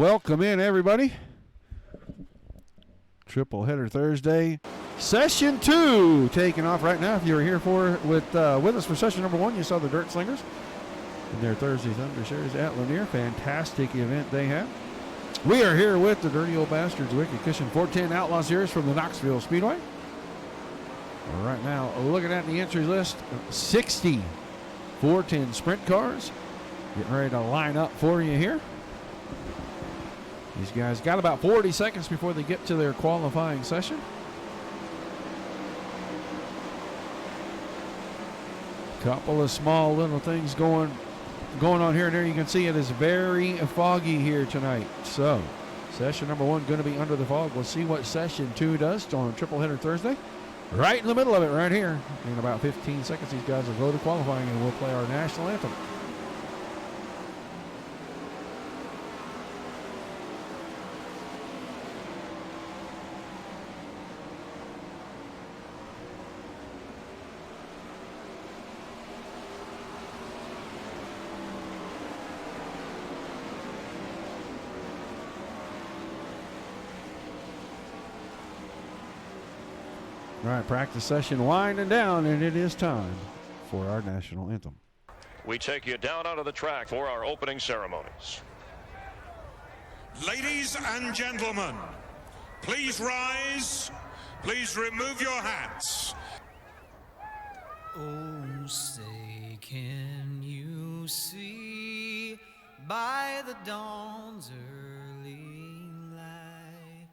Welcome in, everybody. Triple header Thursday. Session 2 taking off right now. If you were here with us for session number 1, you saw the Dirt Slingers in their Thursday Thunder Series at Lanier. Fantastic event they had. We are here with the Dirty Old Bastards Wicked Cushion 410 Outlaw Series from the Knoxville Speedway. Right now, looking at the entry list, 60 410 sprint cars. Getting ready to line up for you here. These guys got about 40 seconds before they get to their qualifying session. Couple of small little things going on here and there. You can see it is very foggy here tonight. So, session number 1 going to be under the fog. We'll see what session 2 does on Triple Header Thursday. Right in the middle of it right here. In about 15 seconds, these guys will go to qualifying and we'll play our national anthem. All right, practice session winding down, and it is time for our national anthem. We take you down onto the track for our opening ceremonies. Ladies and gentlemen, please rise. Please remove your hats. Oh, say, can you see by the dawn's early light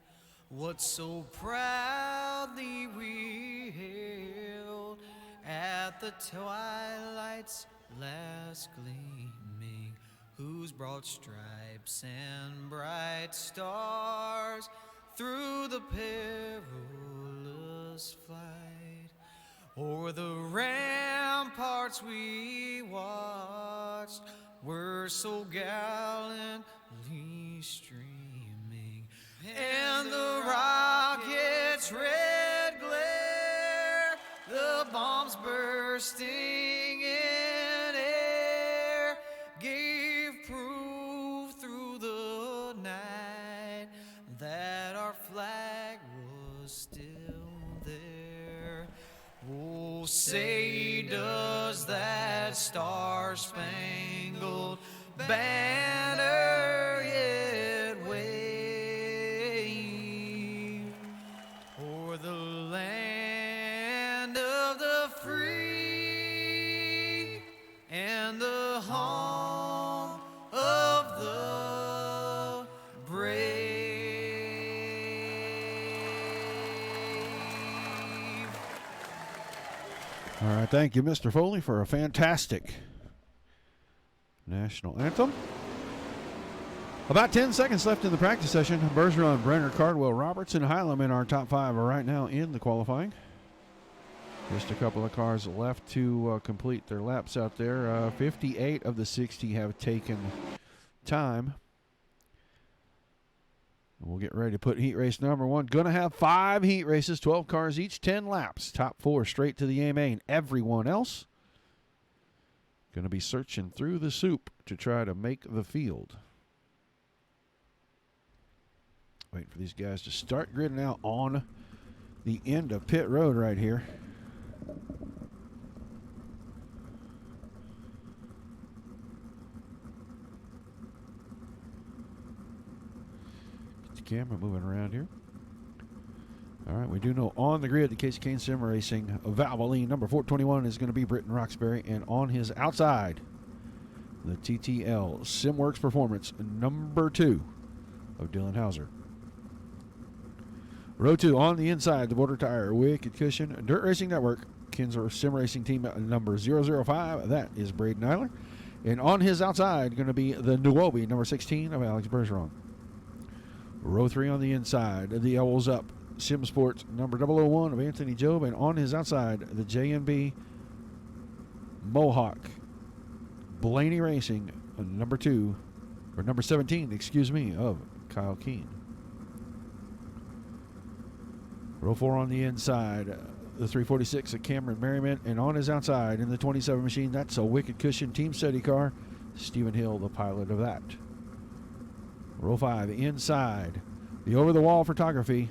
what so proudly we hailed at the twilight's last gleaming, whose broad stripes and bright stars through the perilous flight o'er the ramparts we watched were so gallantly streaming, and the rocket's red glare, the bombs bursting in air, gave proof through the night that our flag was still there. Oh, say does that star-spangled banner yet wave o'er the land of the free and the home of the brave? All right, thank you, Mr. Foley, for a fantastic national anthem. About 10 seconds left in the practice session. Bergeron, Brenner, Cardwell, Robertson, Hylam in our top 5 are right now in the qualifying. Just a couple of cars left to complete their laps out there. 58 of the 60 have taken time. We'll get ready to put heat race number 1. Going to have 5 heat races, 12 cars each, 10 laps. Top 4 straight to the A main. Everyone else going to be searching through the soup to try to make the field. Wait for these guys to start gridding out on the end of pit road right here. Get the camera moving around here. All right, we do know on the grid, the Casey Kane Sim Racing Valvoline number 421 is going to be Britton Roxbury, and on his outside, the TTL SimWorks Performance number 2 of Dylan Hauser. Row 2 on the inside, the Border Tire Wicked Cushion Dirt Racing Network Kinzer Sim Racing Team number 005. That is Braden Eiler. And on his outside, going to be the DOB number 16 of Alex Bergeron. Row 3 on the inside, the Owls Up Sim Sports number 001 of Anthony Job. And on his outside, the JNB Mohawk Blaney Racing number 2, or number 17, excuse me, of Kyle Keene. Row 4 on the inside, the 346 of Cameron Merriman, and on his outside in the 27 machine, that's a Wicked Cushion Team Steady car, Stephen Hill, the pilot of that. Row 5 inside. The over-the-wall photography,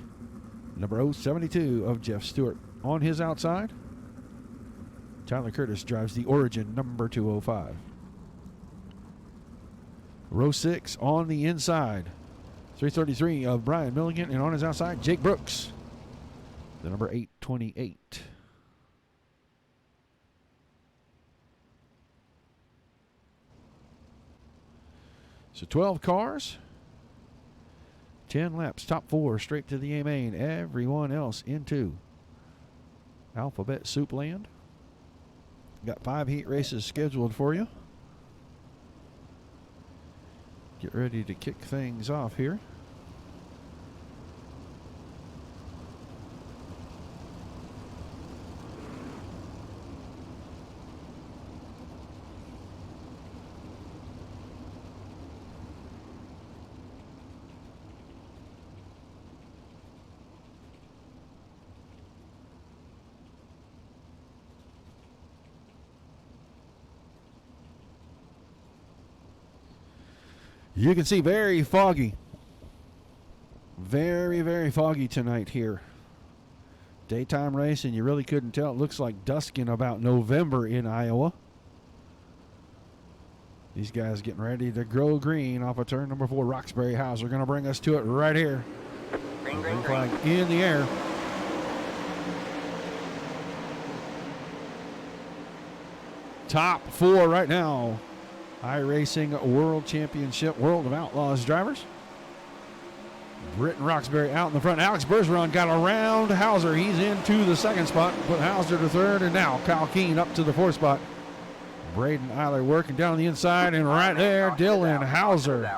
number 072 of Jeff Stewart. On his outside, Tyler Curtis drives the Origin, number 205. Row 6 on the inside, 333 of Brian Milligan, and on his outside, Jake Brooks, the number 828. So 12 cars, 10 laps, top 4 straight to the A main. Everyone else into Alphabet Soup Land. Got 5 heat races scheduled for you. Get ready to kick things off here. You can see very foggy. Very, very foggy tonight here. Daytime racing, you really couldn't tell. It looks like dusk in about November in Iowa. These guys getting ready to grow green off of turn number 4. Roxbury Hauser going to bring us to it right here. Green flag in the air. Top 4 right now. iRacing World Championship World of Outlaws drivers. Britton Roxbury out in the front. Alex Bergeron got around Hauser. He's into the second spot. Put Hauser to third, and now Kyle Keene up to the 4th spot. Braden Eiler working down the inside, and right there, Dylan Hauser.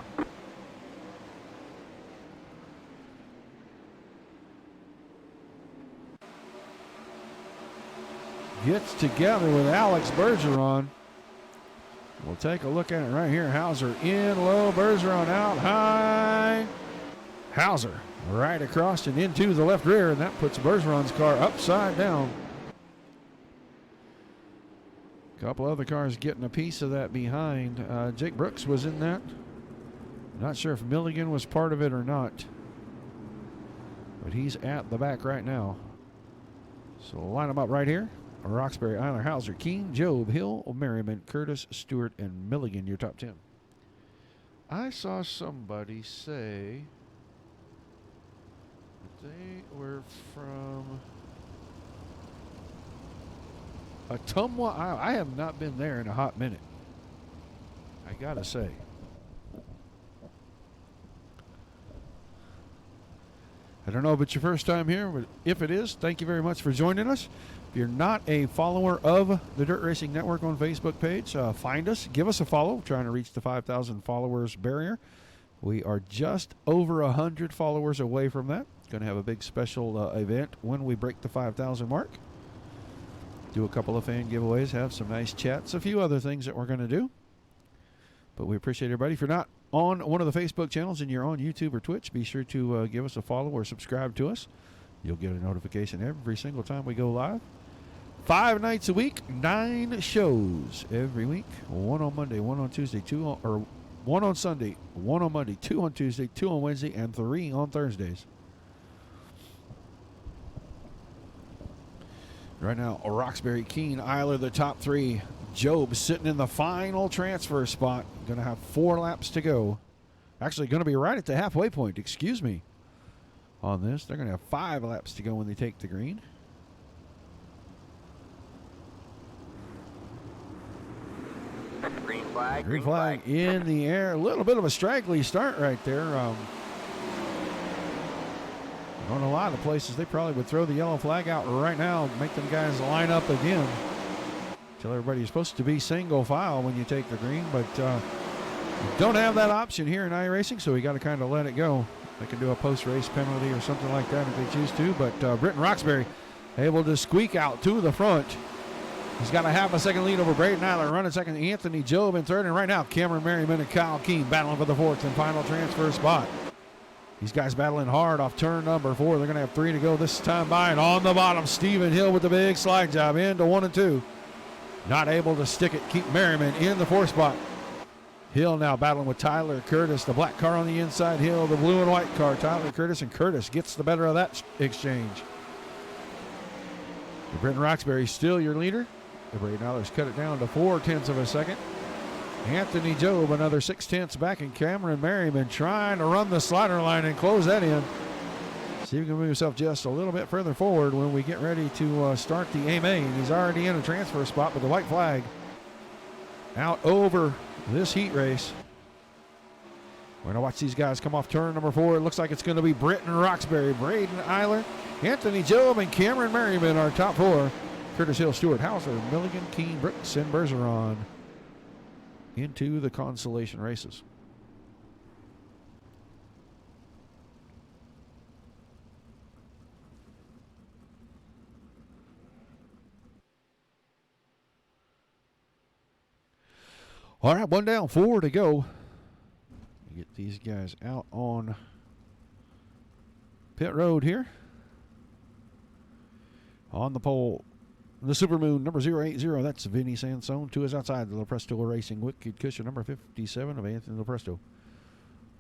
Gets together with Alex Bergeron. We'll take a look at it right here. Hauser in low, Bergeron out high. Hauser right across and into the left rear, and that puts Bergeron's car upside down. A couple other cars getting a piece of that behind. Jake Brooks was in that. Not sure if Milligan was part of it or not, but he's at the back right now. So we'll line them up right here. Roxbury, Eiler, Hauser, Keene, Job, Hill, Merriman, Curtis, Stewart, and Milligan, your top 10. I saw somebody say that they were from Ottumwa, Iowa. I have not been there in a hot minute, I gotta say. I don't know if it's your first time here, but if it is, thank you very much for joining us. If you're not a follower of the Dirt Racing Network on Facebook page, find us, give us a follow. We're trying to reach the 5,000 followers barrier. We are just over 100 followers away from that. Going to have a big special event when we break the 5,000 mark. Do a couple of fan giveaways, have some nice chats, a few other things that we're going to do. But we appreciate everybody. If you're not on one of the Facebook channels and you're on YouTube or Twitch, be sure to give us a follow or subscribe to us. You'll get a notification every single time we go live. 5 nights a week, 9 shows every week. 1 on Monday, 1 on Tuesday, 1 on Sunday, 1 on Monday, 2 on Tuesday, 2 on Wednesday, and 3 on Thursdays. Right now, Roxbury, Keene, Eiler, the top 3. Job sitting in the final transfer spot. Going to have 4 laps to go. Actually, going to be right at the halfway point, excuse me, on this. They're going to have 5 laps to go when they take the green. Green flag in the air. A little bit of a straggly start right there. On a lot of places, they probably would throw the yellow flag out right now and make them guys line up again. Tell everybody you're supposed to be single file when you take the green, but you don't have that option here in iRacing, so we got to kind of let it go. They can do a post-race penalty or something like that if they choose to, but Britton Roxbury able to squeak out to the front. He's got a half a second lead over Braden Eiler, running second. Anthony Job in third, and right now Cameron Merriman and Kyle Keene battling for the 4th and final transfer spot. These guys battling hard off turn number 4. They're going to have 3 to go this time by, and on the bottom, Stephen Hill with the big slide job into 1 and 2. Not able to stick it. Keep Merriman in the 4th spot. Hill now battling with Tyler Curtis. The black car on the inside. Hill, the blue and white car. Tyler Curtis, and Curtis gets the better of that exchange. Brenton Roxbury still your leader. The Braden Oilers cut it down to 0.4 of a second. Anthony Job another 0.6 back, and Cameron Merriman trying to run the slider line and close that in. See if he can move himself just a little bit further forward when we get ready to start the A main. He's already in a transfer spot with the white flag out over this heat race. We're going to watch these guys come off turn number 4. It looks like it's going to be Brenton Roxbury, Braden Eiler, Anthony Job, and Cameron Merriman are top 4. Curtis Hill, Stewart Hauser, Milligan, Keene, Brooks, and Bergeron into the consolation races. All right, 1 down, 4 to go. Get these guys out on pit road here. On the pole, the Supermoon, number 080, that's Vinny Sansone. To his outside, the Lepresto Racing Wicked Cushion, number 57 of Anthony Lepresto.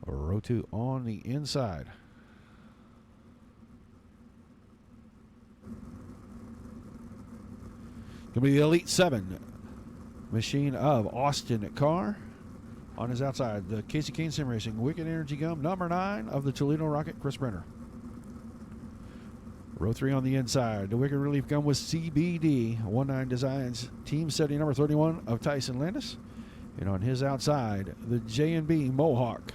Row 2 on the inside. Gonna be the Elite 7 machine of Austin Carr. On his outside, the Casey Kane Sim Racing Wicked Energy Gum, number 9 of the Toledo Rocket, Chris Brenner. Row 3 on the inside, the Wicked Relief Gum with CBD, 19 Designs, Team Setting number 31 of Tyson Landis. And on his outside, the J&B Mohawk,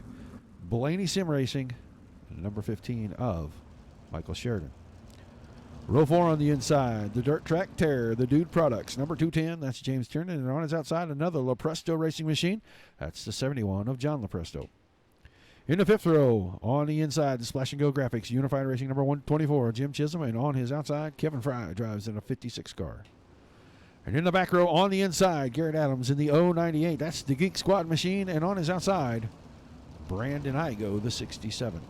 Blaney Sim Racing, number 15 of Michael Sheridan. Row 4 on the inside, the Dirt Track Terror, the Dude Products, number 210, that's James Tiernan. And on his outside, another Lepresto Racing Machine, that's the 71 of John Lepresto. In the 5th row, on the inside, the Splash and Go Graphics, Unified Racing number 124, Jim Chisholm. And on his outside, Kevin Fry drives in a 56 car. And in the back row, on the inside, Garrett Adams in the 098, that's the Geek Squad Machine. And on his outside, Brandon Igo, the 67.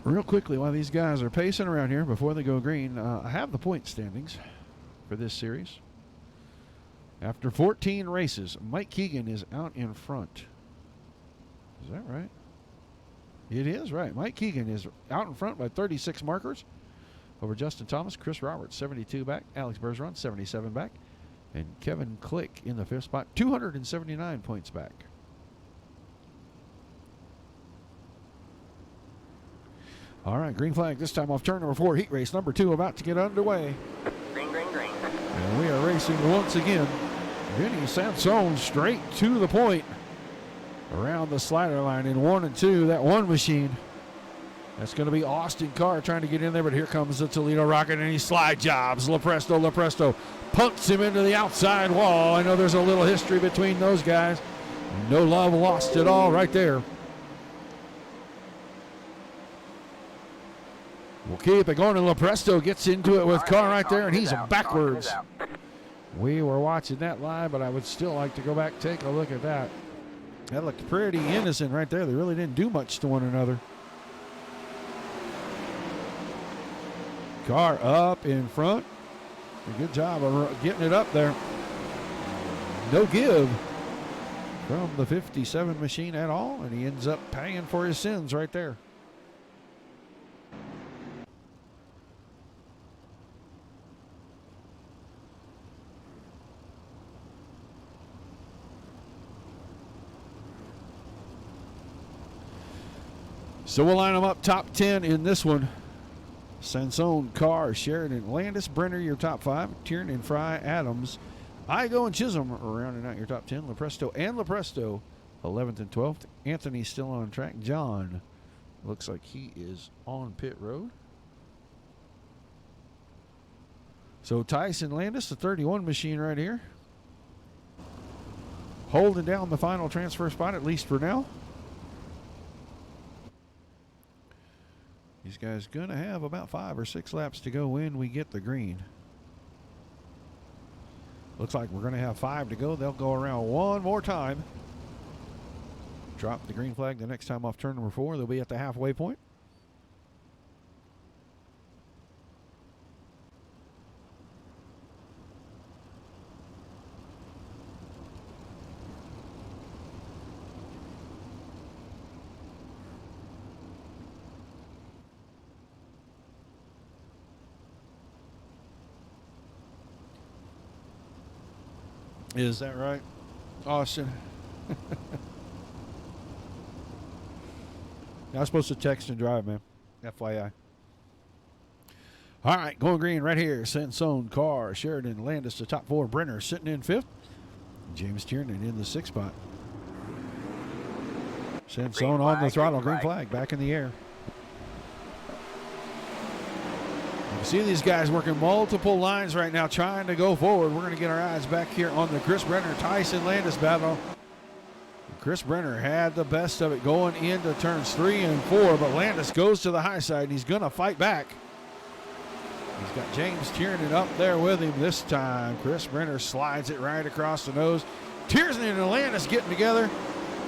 Real quickly, while these guys are pacing around here before they go green, I have the point standings for this series. After 14 races, Mike Keegan is out in front. Is that right? It is right. Mike Keegan is out in front by 36 markers over Justin Thomas, Chris Roberts, 72 back, Alex Bergeron, 77 back, and Kevin Click in the 5th spot, 279 points back. All right, green flag this time off turn number 4, heat race number 2 about to get underway. Green, green, green. And we are racing once again. Vinny Sansone straight to the point around the slider line in 1 and 2. That one machine. That's going to be Austin Carr trying to get in there, but here comes the Toledo Rocket, and he slide jobs. Lepresto punts him into the outside wall. I know there's a little history between those guys. No love lost at all right there. We'll keep it going, and Lepresto gets into it with Carr right there, and he's backwards. We were watching that live, but I would still like to go back and take a look at that. That looked pretty innocent right there. They really didn't do much to one another. Carr up in front. A good job of getting it up there. No give from the 57 machine at all, and he ends up paying for his sins right there. So we'll line them up top 10 in this one. Sansone, Carr, Sheridan, Landis, Brenner, your top 5. Tiernan, Fry, Adams, Igo, and Chisholm rounding out your top 10. Lepresto, 11th and 12th. Anthony's still on track. John looks like he is on pit road. So Tyson Landis, the 31 machine right here, holding down the final transfer spot, at least for now. These guys going to have about 5 or 6 laps to go when we get the green. Looks like we're going to have 5 to go. They'll go around one more time. drop the green flag the next time off turn number 4. They'll be at the halfway point. Is that right, Austin? I was supposed to text and drive, man. FYI. All right, going green right here. Sansone, Carr, Sheridan, Landis, the top 4. Brenner sitting in 5th. James Tiernan in the 6th spot. Sansone on the throttle. Green flag back in the air. You see these guys working multiple lines right now, trying to go forward. We're going to get our eyes back here on the Chris Brenner, Tyson Landis battle. Chris Brenner had the best of it going into turns 3 and 4, but Landis goes to the high side, and he's going to fight back. He's got James Tiernan up there with him this time. Chris Brenner slides it right across the nose. Tiernan and Landis getting together.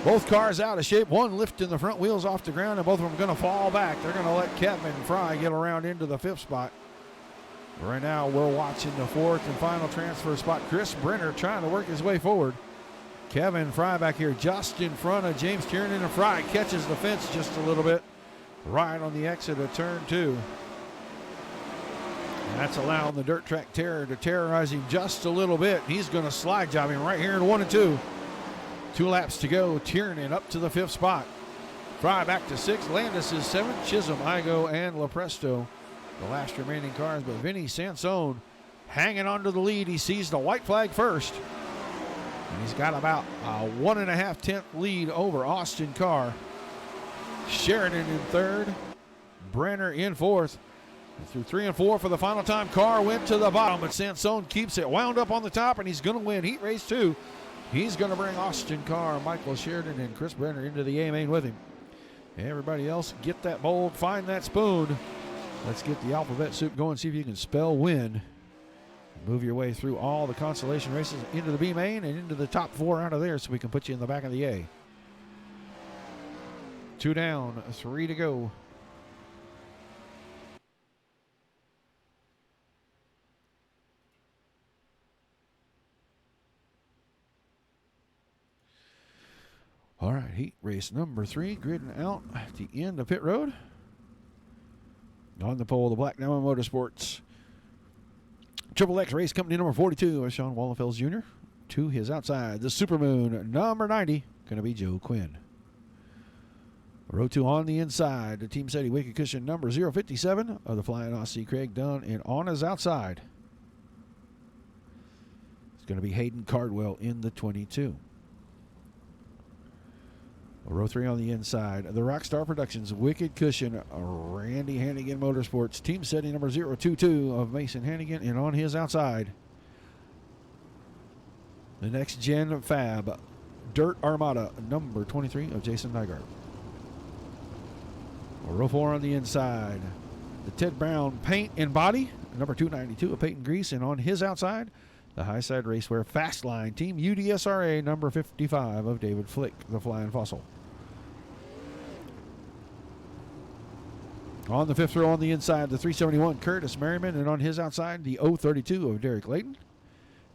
Both cars out of shape. One lifting the front wheels off the ground, and both of them going to fall back. They're going to let Kevin Fry get around into the 5th spot. Right now, we're watching the 4th and final transfer spot. Chris Brenner trying to work his way forward. Kevin Fry back here just in front of James Tiernan, and Fry catches the fence just a little bit right on the exit of turn 2. And that's allowing the dirt track terror to terrorize him just a little bit. He's going to slide job him right here in 1 and 2. 2 laps to go. Tiernan up to the 5th spot. Fry back to 6th. Landis is 7th. Chisholm, Igo, and LaPresto, the last remaining cars. But Vinny Sansone hanging on to the lead. He sees the white flag first. And he's got about a 1.5 tenth lead over Austin Carr. Sheridan in 3rd. Brenner in 4th. And through 3 and 4 for the final time. Carr went to the bottom, but Sansone keeps it wound up on the top, and he's going to win heat race 2. He's going to bring Austin Carr, Michael Sheridan, and Chris Brenner into the A main with him. Everybody else, get that bowl, find that spoon. Let's get the alphabet soup going, see if you can spell win. Move your way through all the consolation races into the B main and into the top 4 out of there so we can put you in the back of the A. 2 down, 3 to go. All right, heat race number 3, gridding out at the end of pit road. On the pole, the Black Diamond Motorsports Triple X Race Company number 42 is Sean Wallenfels Jr. To his outside, the Supermoon number 90, going to be Joe Quinn. Row 2 on the inside, the Team City Wicked Cushion number 057 of the Flying Aussie Craig Dunn, and on his outside, it's going to be Hayden Cardwell in the 22. Row 3 on the inside, the Rockstar Productions Wicked Cushion, Randy Hannigan Motorsports, Team Setting number 022 of Mason Hannigan, and on his outside, the Next Gen Fab Dirt Armada number 23 of Jason Nygaard. Row 4 on the inside, the Ted Brown Paint and Body number 292 of Peyton Grease, and on his outside, the Highside Racewear Fast Line Team UDSRA number 55 of David Flick, the Flying Fossil. On the 5th row on the inside, the 371 Curtis Merriman, and on his outside, the 032 of Derek Layton.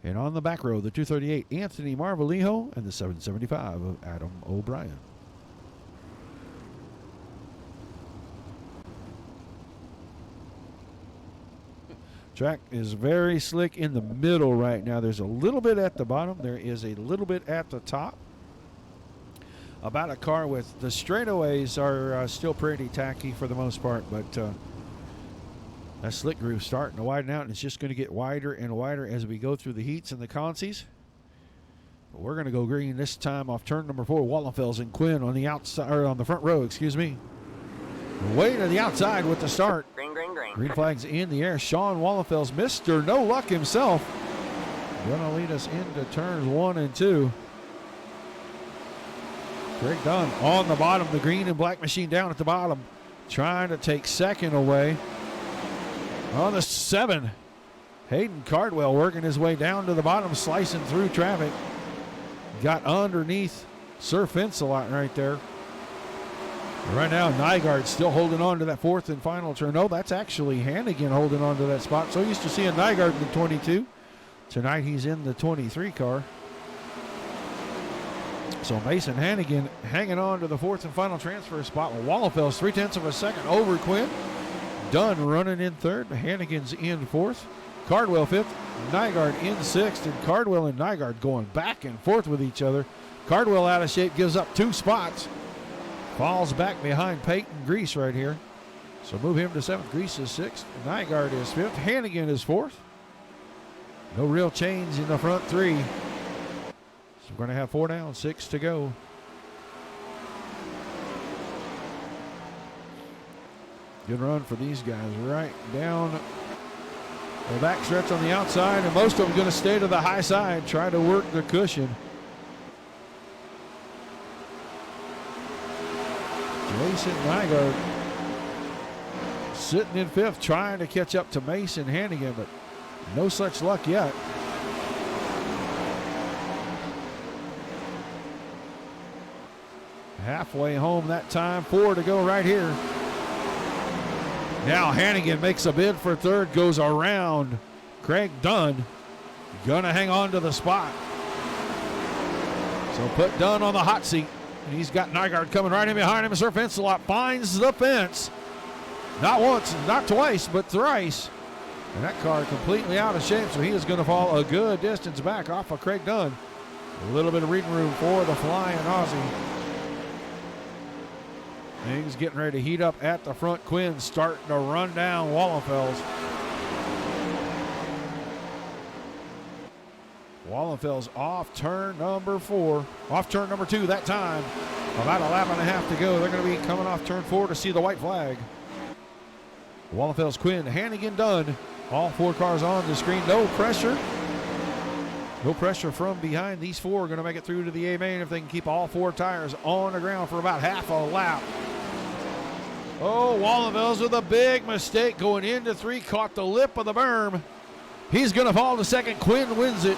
And on the back row, the 238 Anthony Marvalijo and the 775 of Adam O'Brien. Track is very slick in the middle right now. There's a little bit at the bottom. There is a little bit at the top. About a car with the straightaways are still pretty tacky for the most part, but that slick groove starting to widen out, and it's just going to get wider and wider as we go through the heats and the consies. But we're going to go green this time off turn number 4. Wallenfels and Quinn on the outside, or on the front row, excuse me. Way to the outside with the start. Green, green, green. Green flags in the air. Sean Wallenfels, Mr. No Luck himself, going to lead us into turns 1 and 2. Craig Dunn on the bottom, the green and black machine down at the bottom, trying to take second away. On the 7, Hayden Cardwell working his way down to the bottom, slicing through traffic. Got underneath Surf Insolot right there. Right now, Nygaard's still holding on to that fourth and final turn. No, that's actually Hannigan holding on to that spot. So used to seeing Nygaard in the 22. Tonight he's in the 23 car. So Mason Hannigan hanging on to the fourth and final transfer spot. Wallenfels 0.3 of a second over Quinn. Dunn running in third. Hannigan's in fourth. Cardwell fifth. Nygaard in sixth. And Cardwell and Nygaard going back and forth with each other. Cardwell out of shape, gives up 2 spots. Falls back behind Peyton Grease right here. So move him to 7th. Grease is 6th. Nygaard is 5th. Hannigan is 4th. No real change in the front 3. So we're going to have 4 down, 6 to go. Good run for these guys right down the back stretch on the outside, and most of them going to stay to the high side, try to work the cushion. Jason Nygaard sitting in 5th, trying to catch up to Mason Hannigan, but no such luck yet. Halfway home that time, 4 to go right here. Now Hannigan makes a bid for 3rd, goes around Craig Dunn. Gonna hang on to the spot. So put Dunn on the hot seat. And he's got Nygaard coming right in behind him. Surf Insolot finds the fence. Not once, not twice, but thrice. And that car completely out of shape, so he is going to fall a good distance back off of Craig Dunn. A little bit of reading room for the Flying Aussie. Things getting ready to heat up at the front. Quinn starting to run down Wallenfels. Wallenfels off turn number 4. Off turn number 2 that time. About a lap and a half to go. They're going to be coming off turn 4 to see the white flag. Wallenfels, Quinn, Hannigan, Dunn. All 4 cars on the screen. No pressure. No pressure from behind. These 4 are going to make it through to the A main if they can keep all 4 tires on the ground for about half a lap. Oh, Wallenfels with a big mistake going into 3. Caught the lip of the berm. He's going to fall to 2nd. Quinn wins it.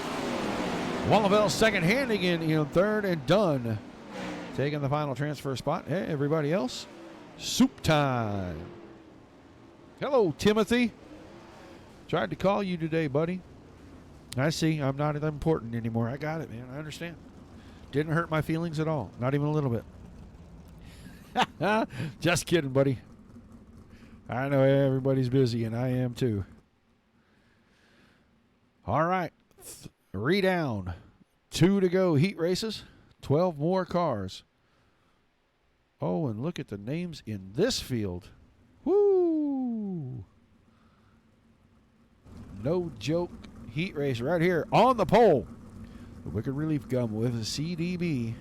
Wallenfels 2nd, Hannigan in 3rd, and Dunn taking the final transfer spot. Hey, everybody else, soup time. Hello, Timothy. Tried to call you today, buddy. I see. I'm not important anymore. I got it, man. I understand. Didn't hurt my feelings at all. Not even a little bit. Just kidding, buddy. I know everybody's busy, and I am too. All right. 3 down. 2 to go. Heat races. 12 more cars. Oh, and look at the names in this field. Woo! No joke. Heat race right here on the pole. The Wicked Relief Gum with a CDB.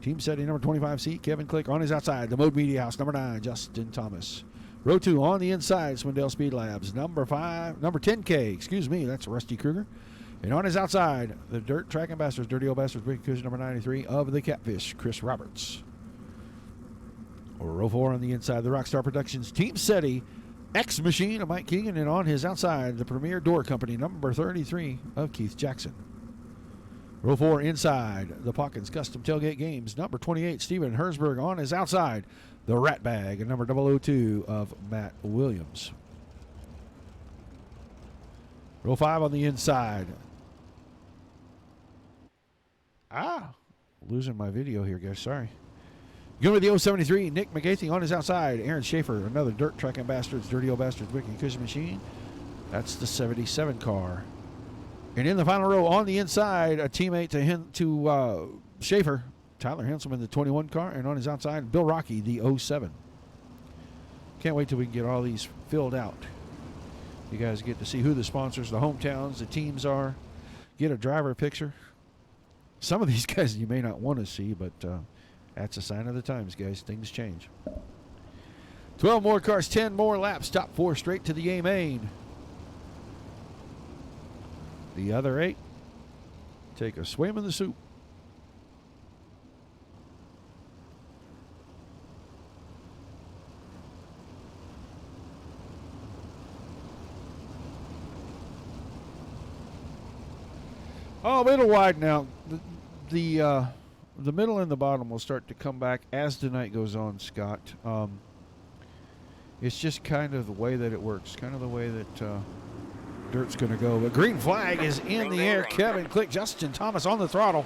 Team setting number 25 seat, Kevin Click on his outside. The Mode Media House, number 9, Justin Thomas. Row 2 on the inside, Swindell Speed Labs. Number 10K, excuse me, that's Rusty Kruger. And on his outside, the Dirt Track Ambassadors, Dirty Old Bastards, Wicked Cushion number 93 of the Catfish, Chris Roberts. Row 4 on the inside, the Rockstar Productions, Team SETI, X Machine of Mike Keegan, and on his outside, the Premier Door Company, number 33 of Keith Jackson. Row 4 inside, the Pockins Custom Tailgate Games, number 28, Steven Herzberg. On his outside, the Rat Bag, and number 002 of Matt Williams. Row 5 on the inside. Losing my video here, guys. Sorry. Going with the 073, Nick McGathy on his outside. Aaron Schaefer, another Dirt Track Ambassadors, Dirty Old Bastards, Wicked Cushion Machine. That's the 77 car. And in the final row on the inside, a teammate to Schaefer, Tyler Hanselman, the 21 car. And on his outside, Bill Rocky, the 07. Can't wait till we can get all these filled out. You guys get to see who the sponsors, the hometowns, the teams are. Get a driver picture. Some of these guys you may not want to see, but that's a sign of the times, guys. Things change. 12 more cars, 10 more laps. Top 4 straight to the A main. The other 8 take a swim in the soup. Oh, it'll widen out. The the middle and the bottom will start to come back as the night goes on, Scott. It's just kind of the way that it works, kind of the way that dirt's going to go. But green flag is in the air. Kevin Click, Justin Thomas on the throttle.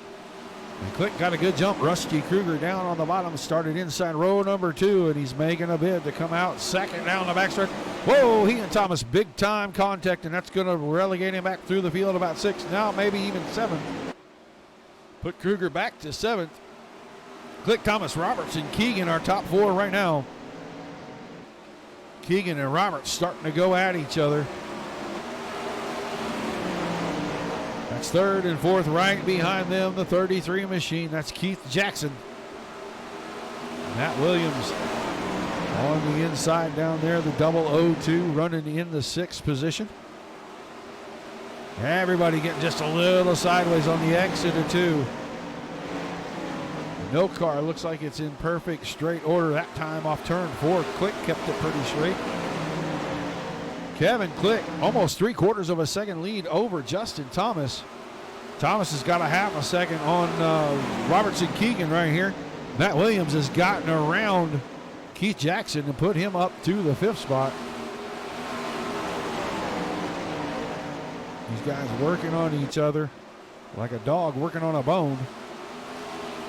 And Click got a good jump. Rusty Kruger down on the bottom, started inside row number 2, and he's making a bid to come out second down the backstretch. Whoa, he and Thomas, big time contact, and that's going to relegate him back through the field about 6, now maybe even 7. Put Kruger back to 7th. Click, Thomas, Roberts, and Keegan are top 4 right now. Keegan and Roberts starting to go at each other. That's 3rd and 4th right behind them, the 33 machine. That's Keith Jackson. Matt Williams on the inside down there, the 002 running in the 6th position. Everybody getting just a little sideways on the exit of 2. No car looks like it's in perfect straight order that time off turn 4. Click kept it pretty straight. Kevin Click, almost 3/4 of a second lead over Justin Thomas. Thomas has got a half a second on Robertson Keegan right here. Matt Williams has gotten around Keith Jackson and put him up to the 5th spot. These guys working on each other like a dog working on a bone.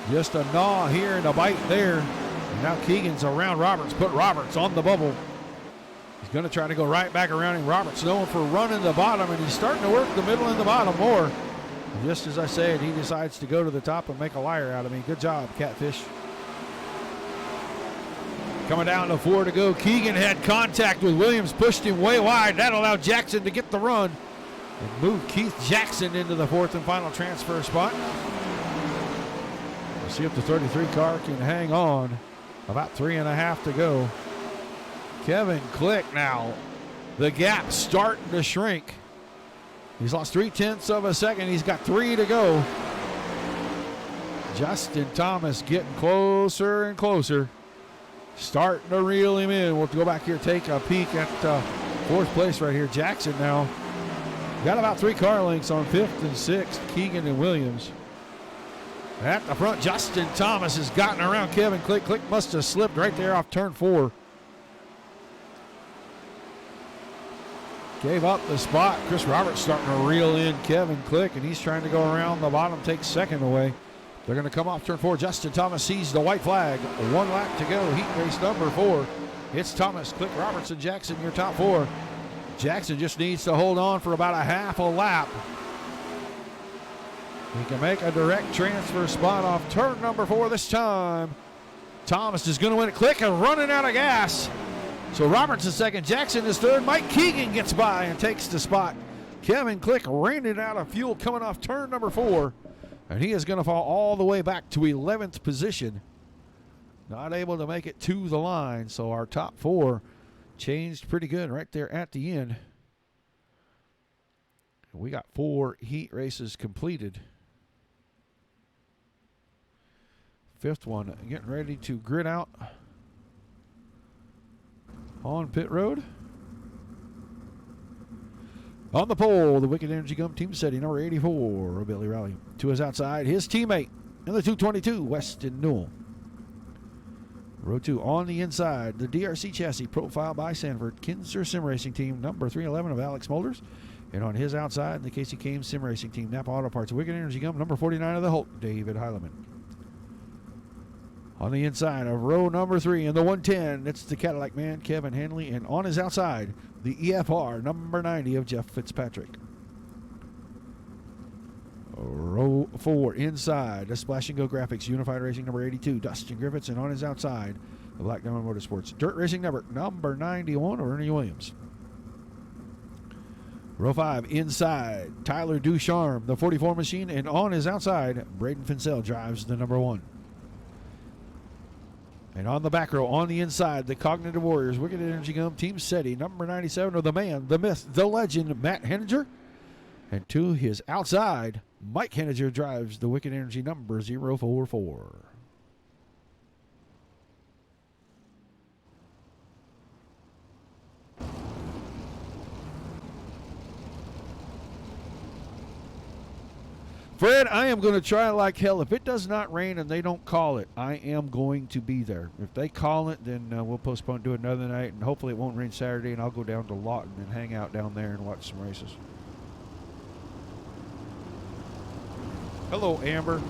Just a gnaw here and a bite there. And now Keegan's around Roberts, put Roberts on the bubble. He's going to try to go right back around him. Roberts known for running the bottom, and he's starting to work the middle and the bottom more. And just as I said, he decides to go to the top and make a liar out of me. Good job, Catfish. Coming down to 4 to go. Keegan had contact with Williams, pushed him way wide. That allowed Jackson to get the run and move Keith Jackson into the 4th and final transfer spot. We'll see if the 33 car can hang on. About 3.5 to go. Kevin Click now. The gap starting to shrink. He's lost 0.3 of a second. He's got 3 to go. Justin Thomas getting closer and closer. Starting to reel him in. We'll go back here, take a peek at 4th place right here. Jackson now. Got about 3 car lengths on 5th and 6th. Keegan and Williams. At the front, Justin Thomas has gotten around Kevin Click. Click must have slipped right there off turn 4. Gave up the spot. Chris Roberts starting to reel in Kevin Click, and he's trying to go around the bottom, take 2nd away. They're going to come off turn 4. Justin Thomas sees the white flag. 1 lap to go. Heat race number 4. It's Thomas, Click, Roberts, and Jackson, your top 4. Jackson just needs to hold on for about a half a lap. He can make a direct transfer spot off turn number 4 this time. Thomas is going to win it. Click and running out of gas. So Roberts is 2nd, Jackson is 3rd. Mike Keegan gets by and takes the spot. Kevin Click raining out of fuel coming off turn number 4. And he is going to fall all the way back to 11th position. Not able to make it to the line. So our top 4 changed pretty good right there at the end. We got 4 heat races completed. 5th one getting ready to grid out on pit road. On the pole, the Wicked Energy Gum Team Setting, number 84, Billy Rowley. To his outside, his teammate in the 222, Weston Newell. Row 2 on the inside, the DRC chassis profile by Sanford, Kinzer Sim Racing Team, number 311 of Alex Molders. And on his outside, the Casey Kames Sim Racing Team, Napa Auto Parts, Wicked Energy Gum, number 49 of the Hulk, David Heileman. On the inside of row number 3 in the 110, it's the Cadillac man, Kevin Hanley. And on his outside, the EFR number 90 of Jeff Fitzpatrick. Row 4 inside, the Splash and Go Graphics, Unified Racing number 82, Dustin Griffiths. And on his outside, the Black Diamond Motorsports, Dirt Racing Network number 91 of Ernie Williams. Row 5 inside, Tyler Ducharme, the 44 machine. And on his outside, Braden Fincell drives the number 1. And on the back row, on the inside, the Cognitive Warriors, Wicked Energy Gum Team SETI, number 97 of the man, the myth, the legend, Matt Henninger. And to his outside, Mike Henninger drives the Wicked Energy number 044. Fred, I am going to try like hell. If it does not rain and they don't call it, I am going to be there. If they call it, then we'll postpone to another night, and hopefully it won't rain Saturday, and I'll go down to Lawton and hang out down there and watch some races. Hello, Amber.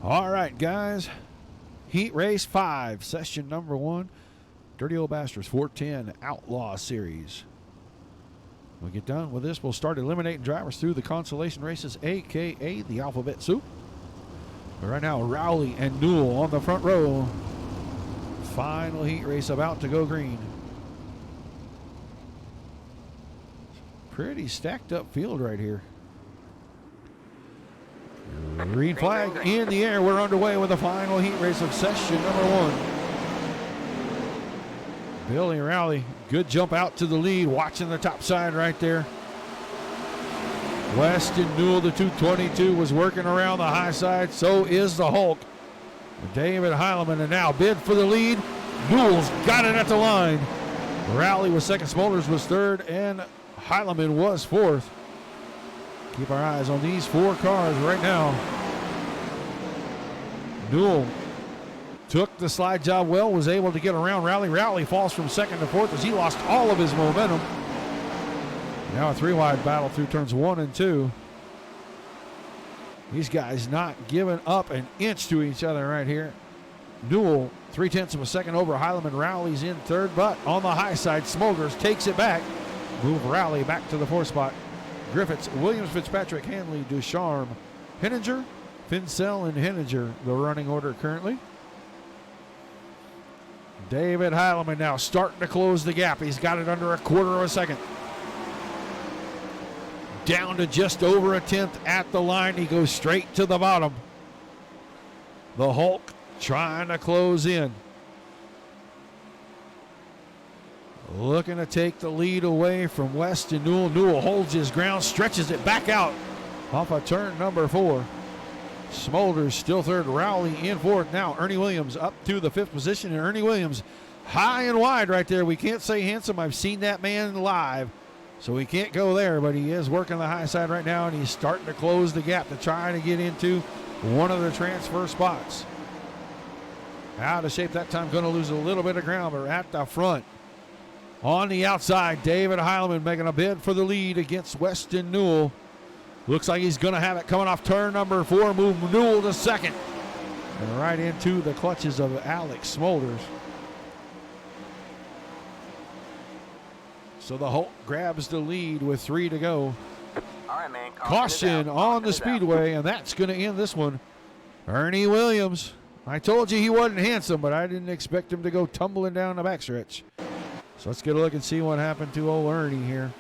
All right, guys. Heat Race 5, session number 1. Dirty Old Bastards 410 Outlaw Series. When we get done with this, we'll start eliminating drivers through the consolation races, a.k.a. the alphabet soup. But right now, Rowley and Newell on the front row. Final heat race about to go green. Pretty stacked up field right here. Green flag in the air. We're underway with the final heat race of session number 1. Billy Rowley, good jump out to the lead, watching the top side right there. Weston Newell, the 222, was working around the high side. So is the Hulk. David Heileman, and now bid for the lead. Newell's got it at the line. Rowley was second, Smolders was third, and Heileman was fourth. Keep our eyes on these 4 cars right now. Newell took the slide job well, was able to get around Rowley. Rowley falls from second to fourth as he lost all of his momentum. Now a 3-wide battle through turns 1 and 2. These guys not giving up an inch to each other right here. Newell 0.3 of a second over Heileman. Rowley's in third, but on the high side, Smolders takes it back. Move Rowley back to the 4th spot. Griffiths, Williams, Fitzpatrick, Hanley, Ducharme, Henninger, Fincell, and Henninger, the running order currently. David Heileman now starting to close the gap. He's got it under a 1/4 of a second. Down to just over a 1/10 at the line. He goes straight to the bottom. The Hulk trying to close in. Looking to take the lead away from Weston Newell. Newell holds his ground, stretches it back out off of turn number 4. Smolders still third, Rowley in fourth. Now Ernie Williams up to the 5th position, and Ernie Williams high and wide right there. We can't say handsome. I've seen that man live, so we can't go there, but he is working the high side right now, and he's starting to close the gap to try to get into one of the transfer spots. Out of shape that time, going to lose a little bit of ground, but at the front. On the outside, David Heileman making a bid for the lead against Weston Newell. Looks like he's going to have it coming off turn number 4. Move Newell to second. And right into the clutches of Alex Smolders. So the Hulk grabs the lead with 3 to go. All right, man. Caution on the speedway, and that's going to end this one. Ernie Williams. I told you he wasn't handsome, but I didn't expect him to go tumbling down the backstretch. So let's get a look and see what happened to old Ernie here.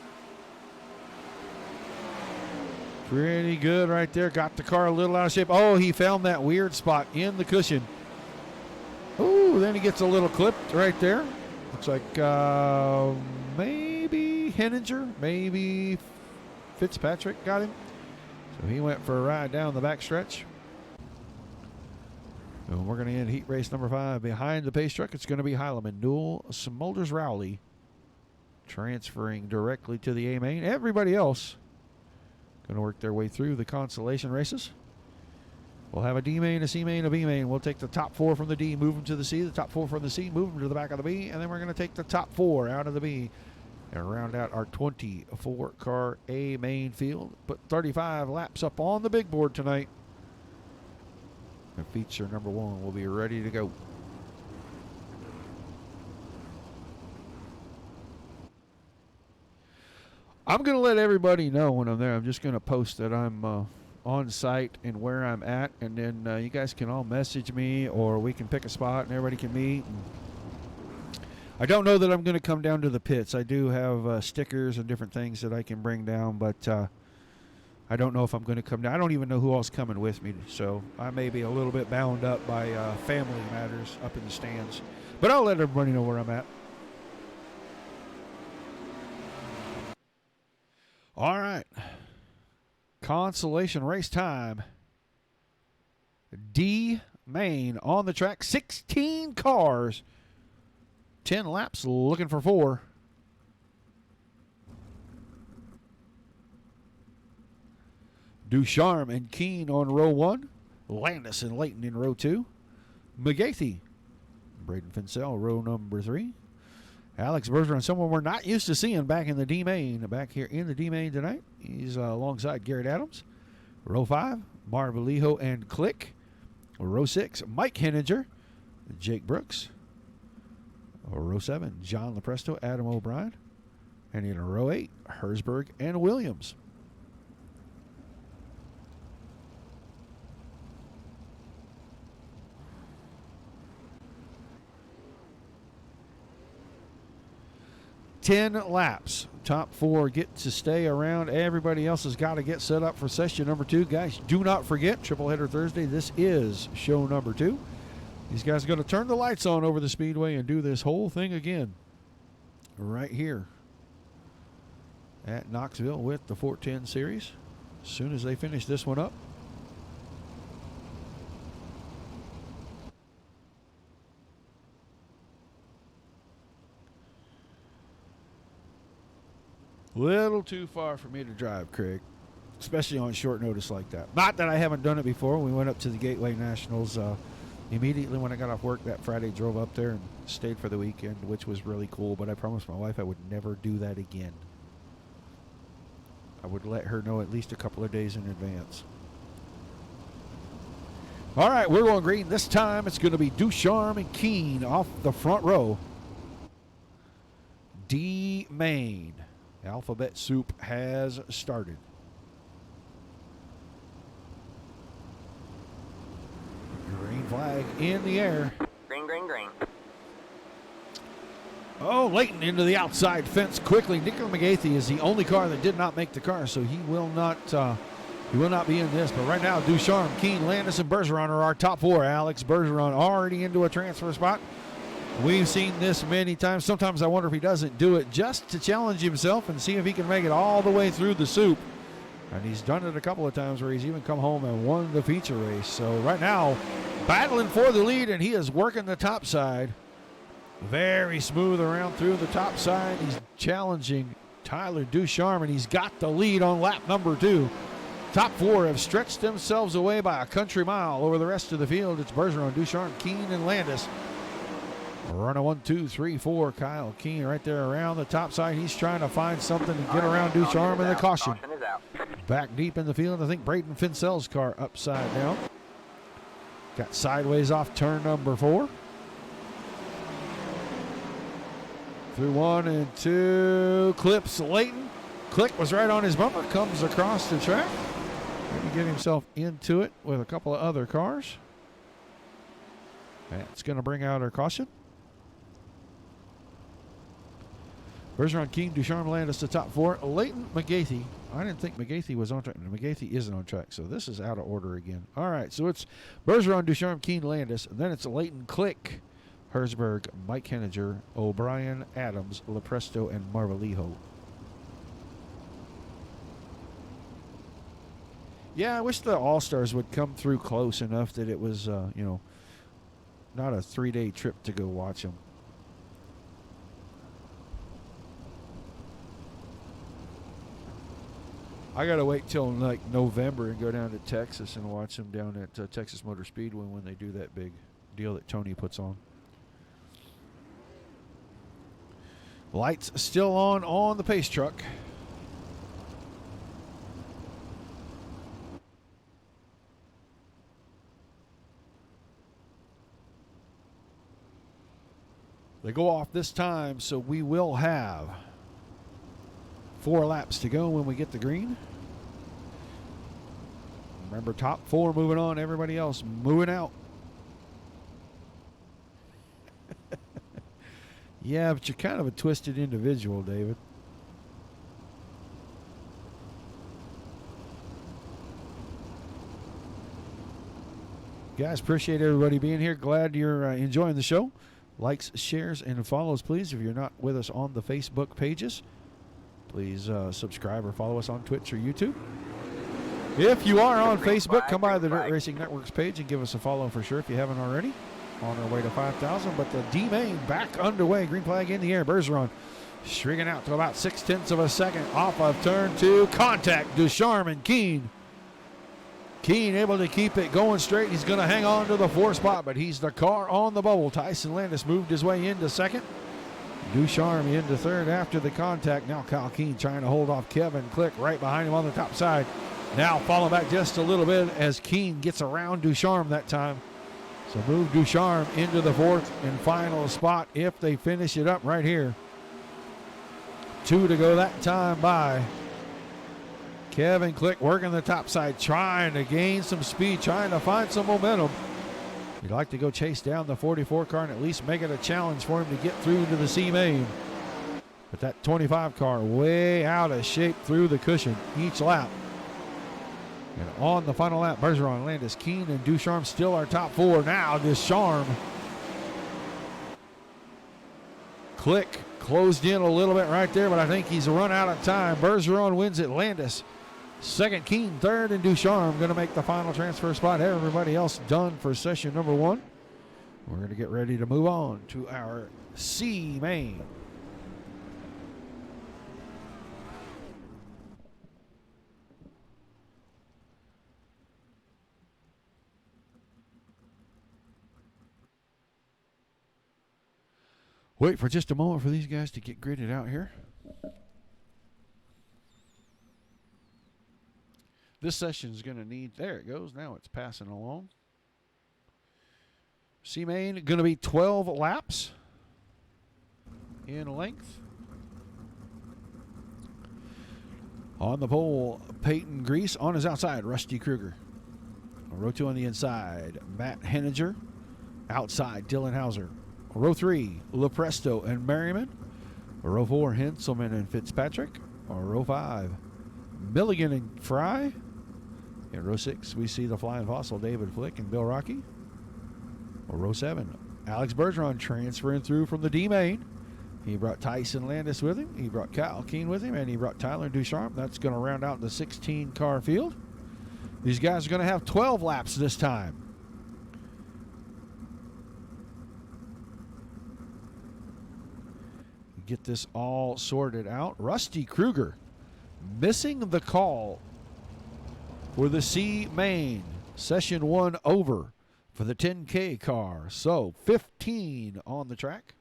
Pretty good right there. Got the car a little out of shape. Oh, he found that weird spot in the cushion. Ooh, then he gets a little clipped right there. Looks like maybe Henninger, maybe Fitzpatrick got him. So he went for a ride down the backstretch. And we're going to end heat race number 5. Behind the pace truck, it's going to be Heileman, Newell, Smolders, Rowley, transferring directly to the A main. Everybody else going to work their way through the consolation races. We'll have a D main, a C main, a B main. We'll take the top 4 from the D, move them to the C, the top 4 from the C, move them to the back of the B, and then we're going to take the top 4 out of the B and round out our 24-car A main field. Put 35 laps up on the big board tonight. And feature number 1 will be ready to go. I'm going to let everybody know when I'm there. I'm just going to post that I'm on site and where I'm at, and then you guys can all message me, or we can pick a spot and everybody can meet. And I don't know that I'm going to come down to the pits. I do have stickers and different things that I can bring down, but I don't know if I'm going to come down. I don't even know who else coming with me, so I may be a little bit bound up by family matters up in the stands. But I'll let everybody know where I'm at. All right. Consolation race time. D main on the track. 16 cars. 10 laps looking for 4. Ducharme and Keene on row 1. Landis and Layton in row 2. McGathey, Braden Finsell, row number 3. Alex Bergeron, someone we're not used to seeing back in the D-Main, back here in the D-Main tonight. He's alongside Garrett Adams. Row 5, Marvalijo and Click. Row 6, Mike Henninger, Jake Brooks. Row 7, John Lepresto, Adam O'Brien. And in row 8, Herzberg and Williams. Ten laps. Top 4 get to stay around. Everybody else has got to get set up for session number 2. Guys, do not forget, Triple Header Thursday. This is show number 2. These guys are going to turn the lights on over the speedway and do this whole thing again right here at Knoxville with the 410 series as soon as they finish this one up. Little too far for me to drive, Craig, especially on short notice like that. Not that I haven't done it before. We went up to the Gateway Nationals immediately when I got off work that Friday, drove up there and stayed for the weekend, which was really cool. But I promised my wife I would never do that again. I would let her know at least a couple of days in advance. All right, we're going green. This time it's going to be Ducharme and Keene off the front row. D-Main. Alphabet soup has started. Green flag in the air. Green, green, green. Oh, Layton into the outside fence quickly. Nicola McGathey is the only car that did not make the car, so he will not be in this. But right now, Ducharme, Keene, Landis, and Bergeron are our top 4. Alex Bergeron already into a transfer spot. We've seen this many times. Sometimes I wonder if he doesn't do it just to challenge himself and see if he can make it all the way through the soup. And he's done it a couple of times where he's even come home and won the feature race. So right now, battling for the lead, and he is working the top side. Very smooth around through the top side. He's challenging Tyler Ducharme, and he's got the lead on lap number 2. Top 4 have stretched themselves away by a country mile over the rest of the field. It's Bergeron, Ducharme, Keene, and Landis. Running 1, 2, 3, 4. Kyle Keene right there around the top side. He's trying to find something to get around Ducharme, and the caution. Back deep in the field, I think Braden Finsell's car upside down. Got sideways off turn number 4. Through 1 and 2. Clips Layton. Click was right on his bumper. Comes across the track. Maybe get himself into it with a couple of other cars. That's going to bring out our caution. Bergeron, Keene, Ducharme, Landis, the top 4. Layton, McGathey. I didn't think McGathey was on track. McGathey isn't on track, so this is out of order again. All right, so it's Bergeron, Ducharme, Keene, Landis, and then it's Layton, Click, Herzberg, Mike Henninger, O'Brien, Adams, Lepresto, and Marvalijo. Yeah, I wish the All-Stars would come through close enough that it was, not a 3-day trip to go watch them. I got to wait till like November and go down to Texas and watch them down at Texas Motor Speedway when they do that big deal that Tony puts on. Lights still on the pace truck. They go off this time, so we will have 4 laps to go when we get the green. Remember, top 4 moving on, everybody else moving out. Yeah, but you're kind of a twisted individual, David. Guys, appreciate everybody being here. Glad you're enjoying the show. Likes, shares, and follows, please. If you're not with us on the Facebook pages, please subscribe or follow us on Twitch or YouTube. If you are on Facebook, come by the Dirt Racing Networks page and give us a follow for sure if you haven't already. On our way to 5,000, but the D-Main back underway. Green flag in the air. Bergeron streaking out to about 0.6 of a second off of turn 2. Contact Ducharme and Keene. Keene able to keep it going straight. He's going to hang on to the 4 spot, but he's the car on the bubble. Tyson Landis moved his way into second. Ducharme into third after the contact. Now Kyle Keene trying to hold off Kevin Click right behind him on the top side. Now falling back just a little bit as Keene gets around Ducharme that time. So move Ducharme into the 4th and final spot if they finish it up right here. 2 to go that time by. Kevin Click working the top side, trying to gain some speed, trying to find some momentum. You'd like to go chase down the 44 car and at least make it a challenge for him to get through to the C main. But that 25 car way out of shape through the cushion each lap. And on the final lap, Bergeron, Landis, Keene, and Ducharme still our top 4. Now Ducharme. Click closed in a little bit right there, but I think he's run out of time. Bergeron wins it. Landis second, Keene third, and Ducharme going to make the final transfer spot. Everybody else done for session number 1. We're going to get ready to move on to our C main. Wait for just a moment for these guys to get gridded out here. This session is going to need, there it goes, now it's passing along. C main going to be 12 laps in length. On the pole, Peyton Grease. On his outside, Rusty Kruger. Row 2 on the inside, Matt Henninger. Outside, Dylan Hauser. Row 3, Lepresto and Merriman. Row 4, Henselman and Fitzpatrick. Row 5, Milligan and Fry. In row 6, we see the Flying Fossil, David Flick and Bill Rocky. Row 7, Alex Bergeron transferring through from the D main. He brought Tyson Landis with him. He brought Kyle Keene with him, and he brought Tyler Ducharme. That's going to round out the 16-car field. These guys are going to have 12 laps this time. Get this all sorted out. Rusty Kruger missing the call for the C main. Session 1 over for the 10K car. So 15 on the track.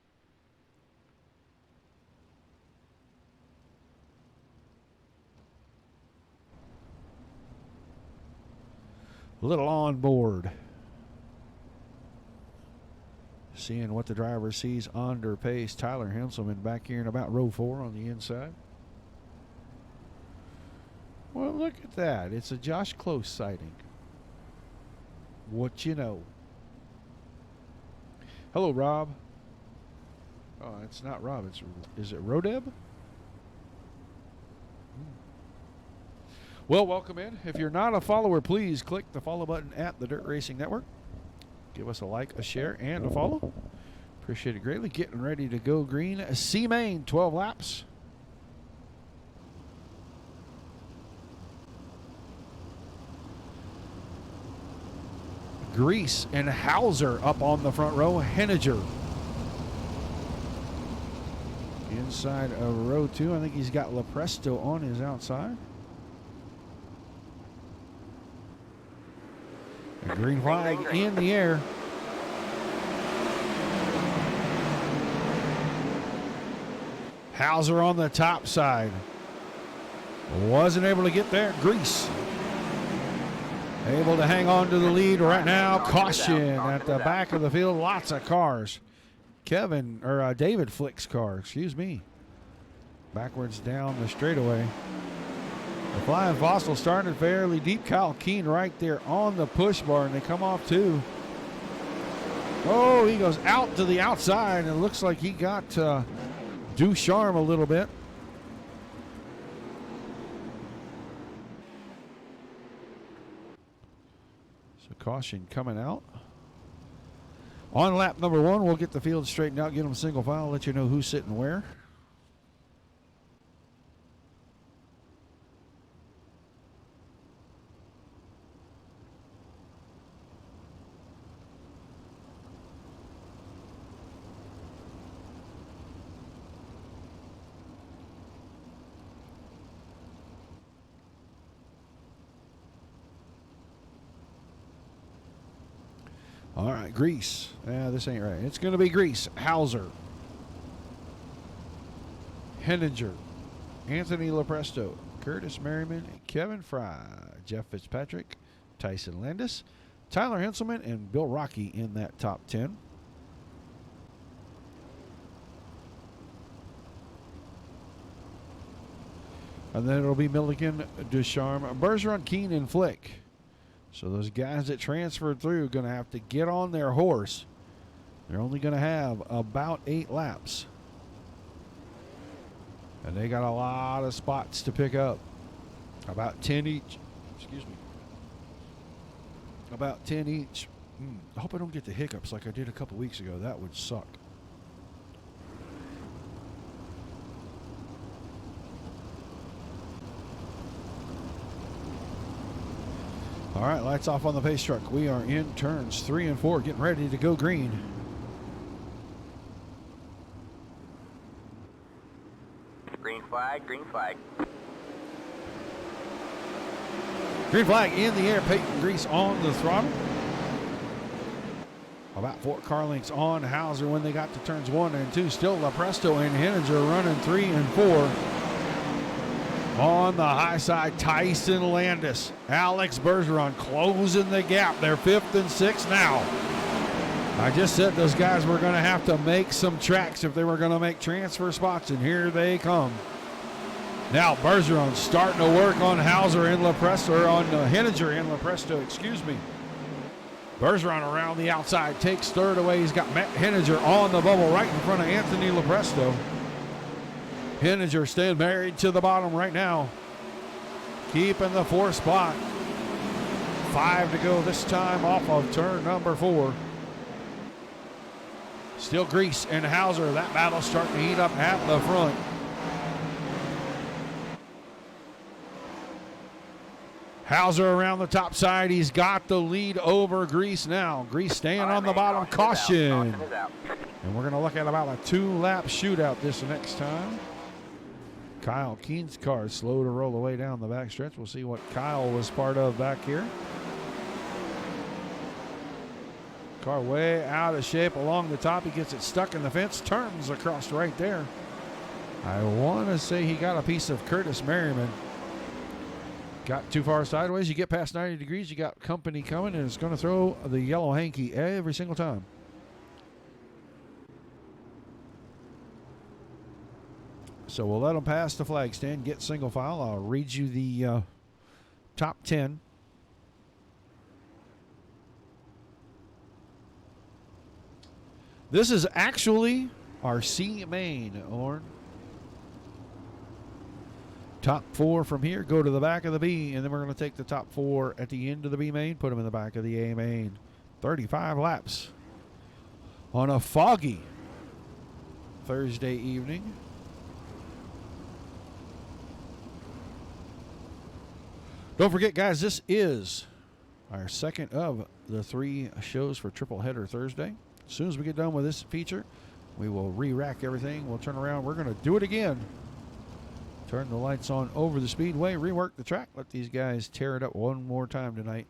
A little on board. Seeing what the driver sees under pace. Tyler Henselman back here in about row 4 on the inside. Well, look at that. It's a Josh Close sighting. What you know. Hello, Rob. Oh, it's not Rob. Is it Rodeb? Well, welcome in. If you're not a follower, please click the follow button at the Dirt Racing Network. Give us a like, a share, and a follow. Appreciate it greatly. Getting ready to go green. C main, 12 laps. Grease and Hauser up on the front row. Henninger inside of row 2. I think he's got Lepresto on his outside. A green flag in the air. Hauser on the top side. Wasn't able to get there. Grease able to hang on to the lead right now. Caution at the back of the field. Lots of cars. David Flick's car, excuse me. Backwards down the straightaway. The Flying Fossil started fairly deep. Kyle Keene right there on the push bar, and they come off too. Oh, he goes out to the outside, and it looks like he got Ducharme a little bit. So caution coming out. On lap number 1, we'll get the field straightened out, get them single file, let you know who's sitting where. All right, Grease. This ain't right. It's going to be Grease, Hauser, Henninger, Anthony Lepresto, Curtis Merriman, Kevin Fry, Jeff Fitzpatrick, Tyson Landis, Tyler Henselman, and Bill Rocky in that top 10. And then it'll be Milligan, Ducharme, Bergeron, Keene, and Flick. So those guys that transferred through are going to have to get on their horse. They're only going to have about 8 laps. And they got a lot of spots to pick up. About 10 each. Excuse me. About 10 each. I hope I don't get the hiccups like I did a couple weeks ago. That would suck. All right, lights off on the pace truck. We are in turns 3 and 4, getting ready to go green. Green flag, green flag. Green flag in the air. Peyton Grease on the throttle. About 4 car lengths on Hauser when they got to turns 1 and 2. Still Lepresto and Henninger running 3 and 4. On the high side, Tyson Landis, Alex Bergeron closing the gap. They're 5th and 6th now. I just said those guys were going to have to make some tracks if they were going to make transfer spots, and here they come. Now Bergeron starting to work on Hauser and Lepresto, or on Henninger and Lepresto, excuse me. Bergeron around the outside, takes third away. He's got Matt Henninger on the bubble right in front of Anthony Lepresto. Henninger staying married to the bottom right now. Keeping the 4th spot. 5 to go this time off of turn number 4. Still Grease and Hauser. That battle starting to heat up at the front. Hauser around the top side. He's got the lead over Grease now. Grease staying on the bottom. Caution. And we're going to look at about a 2-lap shootout this next time. Kyle Keene's car is slow to roll away down the back stretch. We'll see what Kyle was part of back here. Car way out of shape along the top. He gets it stuck in the fence. Turns across right there. I want to say he got a piece of Curtis Merriman. Got too far sideways. You get past 90 degrees, you got company coming, and it's going to throw the yellow hanky every single time. So we'll let them pass the flag stand, get single file. I'll read you the top 10. This is actually our C main, Lauren. Top 4 from here go to the back of the B, and then we're going to take the top 4 at the end of the B main, put them in the back of the A main. 35 laps on a foggy Thursday evening. Don't forget, guys, this is our second of the 3 shows for Triple Header Thursday. As soon as we get done with this feature, we will re-rack everything. We'll turn around. We're going to do it again. Turn the lights on over the speedway, rework the track, let these guys tear it up one more time tonight.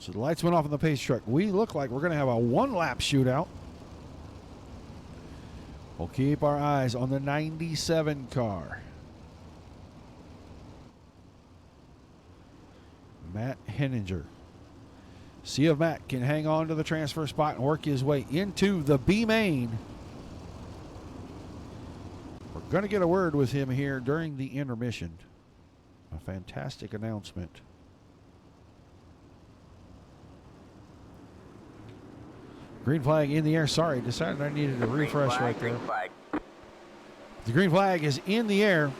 So the lights went off on the pace truck. We look like we're going to have a 1-lap shootout. We'll keep our eyes on the 97 car. Matt Henninger. See if Matt can hang on to the transfer spot and work his way into the B main. We're going to get a word with him here during the intermission. A fantastic announcement. Green flag in the air. Sorry, decided I needed a refresh right there. The green flag is in the air.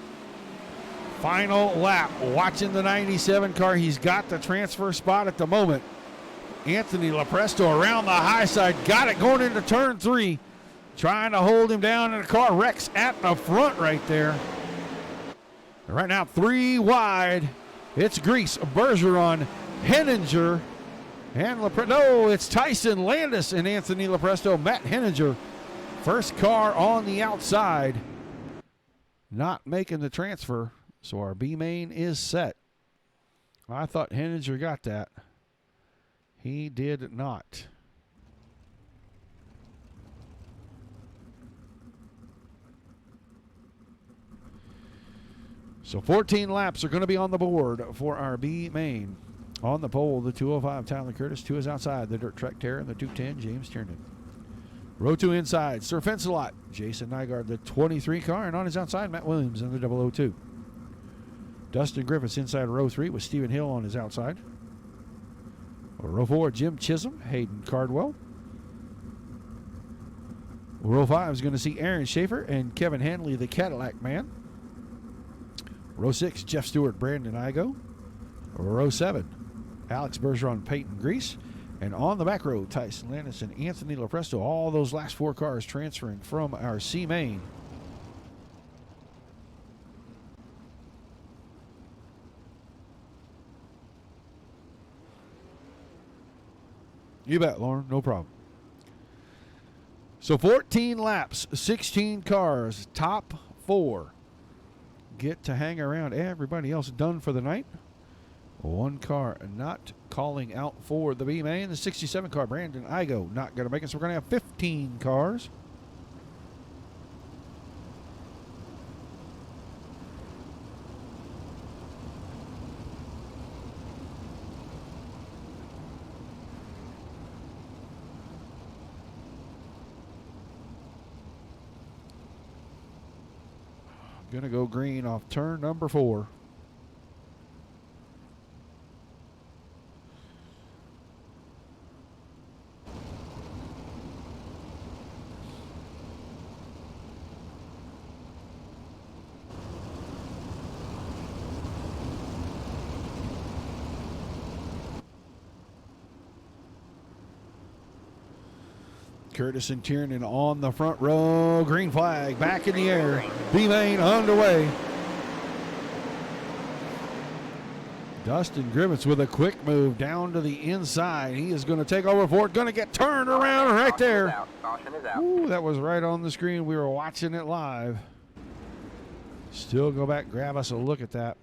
Final lap. Watching the 97 car. He's got the transfer spot at the moment. Anthony Lepresto around the high side. Got it going into turn 3. Trying to hold him down, and the car wrecks at the front right there. And right now, 3 wide. It's Grease, Bergeron, Henninger, and Lepresto. No, it's Tyson Landis and Anthony Lepresto. Matt Henninger, first car on the outside. Not making the transfer, so our B main is set. I thought Henninger got that. He did not. So 14 laps are going to be on the board for our B main. On the pole, the 205, Tyler Curtis. 2 is outside, the Dirt Trek Terror, and the 210, James Tiernan. Row 2 inside, Sir Fence-A-Lot, Jason Nygaard, the 23 car, and on his outside, Matt Williams in the 002. Dustin Griffiths inside row 3 with Stephen Hill on his outside. Row 4, Jim Chisholm, Hayden Cardwell. Row 5 is going to see Aaron Schaefer and Kevin Hanley, the Cadillac man. Row 6, Jeff Stewart, Brandon Igo. Row 7, Alex Bergeron, Peyton Grease. And on the back row, Tyson Landis and Anthony Lopresto. All those last 4 cars transferring from our C main. You bet, Lauren. No problem. So 14 laps, 16 cars, top 4 get to hang around. Everybody else done for the night. 1 car not calling out for the B main. The 67 car, Brandon Igo, not going to make it. So we're going to have 15 cars. Going to go green off turn number 4. Curtis and Tiernan on the front row. Green flag back in the air. B-main underway. Dustin Griffiths with a quick move down to the inside. He is going to take over for it. Going to get turned around right there. Caution is out. Ooh, that was right on the screen. We were watching it live. Still go back, grab us a look at that.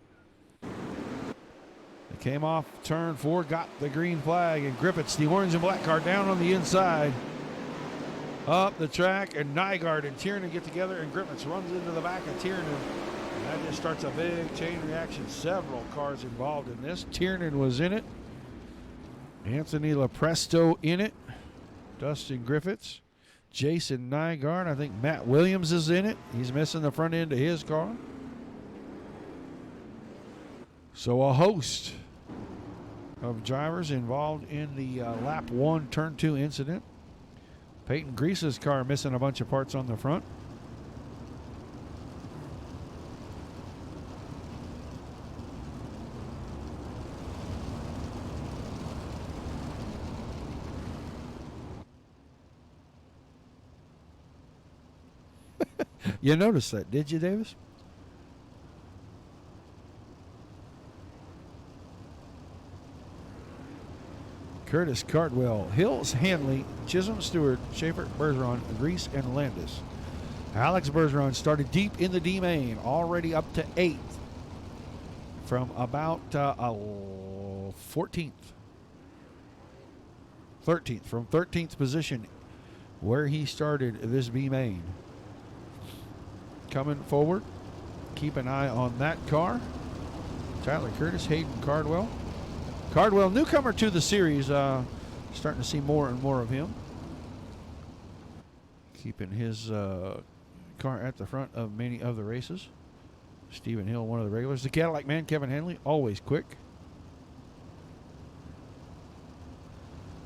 They came off turn 4, got the green flag, and Griffiths, the orange and black car, down on the inside. Up the track, and Nygaard and Tiernan get together, and Griffiths runs into the back of Tiernan. And that just starts a big chain reaction. Several cars involved in this. Tiernan was in it. Anthony Lopresto in it. Dustin Griffiths. Jason Nygaard. I think Matt Williams is in it. He's missing the front end of his car. So a host of drivers involved in the lap 1, turn 2 incident. Peyton Grease's car missing a bunch of parts on the front. You noticed that, did you, Davis? Curtis, Cardwell, Hills, Hanley, Chisholm, Stewart, Schaefer, Bergeron, Grease, and Landis. Alex Bergeron started deep in the D main, already up to 8th from about 14th. 13th, from 13th position where he started this B main. Coming forward, keep an eye on that car. Tyler Curtis, Hayden Cardwell. Cardwell, newcomer to the series, starting to see more and more of him. Keeping his car at the front of many of the races. Stephen Hill, one of the regulars. The Cadillac man, Kevin Hanley, always quick.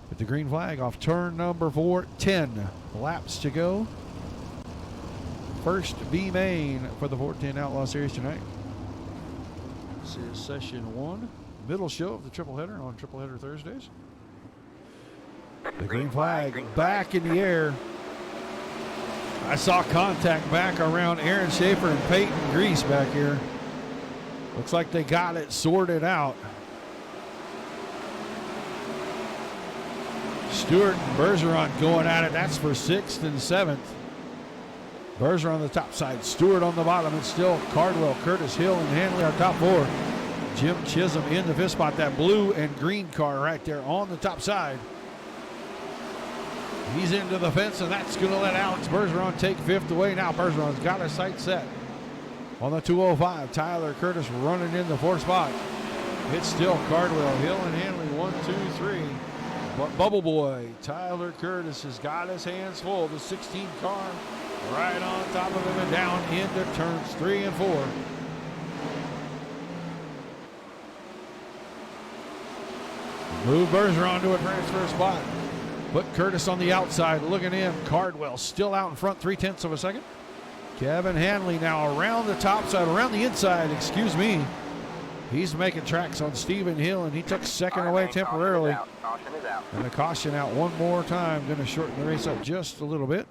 With the green flag off turn number 4, 10 laps to go. First B main for the 410 Outlaw Series tonight. This is session 1. Middle show of the triple header on triple header Thursdays. The green flag back in the air. I saw contact back around Aaron Schaefer and Peyton Grease back here. Looks like they got it sorted out. Stewart and Bergeron going at it. That's for 6th and 7th. Bergeron on the top side, Stewart on the bottom. It's still Cardwell, Curtis, Hill, and Hanley are top 4. Jim Chisholm in the fifth spot. That blue and green car right there on the top side. He's into the fence, and that's going to let Alex Bergeron take fifth away. Now Bergeron's got his sights set on the 205. Tyler Curtis running in the fourth spot. It's still Cardwell, Hill, and Hanley, 1, 2, 3. But Bubble Boy, Tyler Curtis, has got his hands full. The 16 car right on top of him and down into turns 3 and 4. Move Bergeron to a transfer spot. Put Curtis on the outside, looking in. Cardwell still out in front, 0.3 of a second. Kevin Hanley now around the top side, around the inside, excuse me. He's making tracks on Stephen Hill, and he took second away temporarily. Caution is out. And a caution out one more time, going to shorten the race up just a little bit.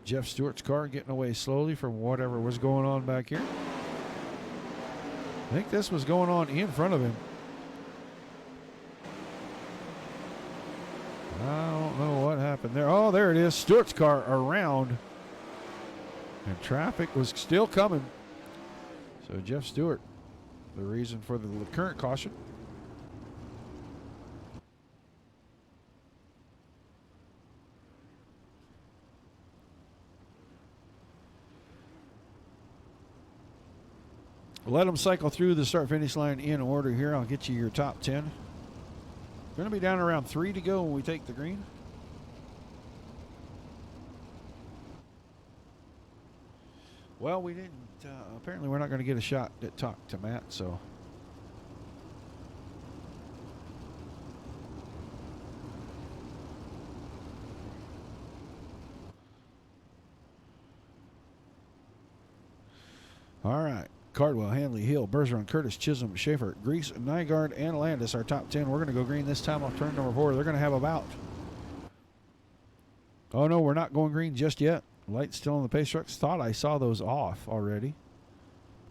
Jeff Stewart's car getting away slowly from whatever was going on back here. I think this was going on in front of him. I don't know what happened there. Oh, there it is. Stewart's car around. And traffic was still coming. So Jeff Stewart, the reason for the current caution. Let them cycle through the start-finish line in order here. I'll get you your top 10. Going to be down around 3 to go when we take the green. Well, we didn't. Apparently, we're not going to get a shot at talk to Matt, so. All right. Cardwell, Hanley, Hill, Bergeron, Curtis, Chisholm, Schaefer, Grease, Nygaard, and Landis, our top 10. We're going to go green this time off turn number 4. They're going to have about. Oh, no, we're not going green just yet. Lights still on the pace trucks. Thought I saw those off already.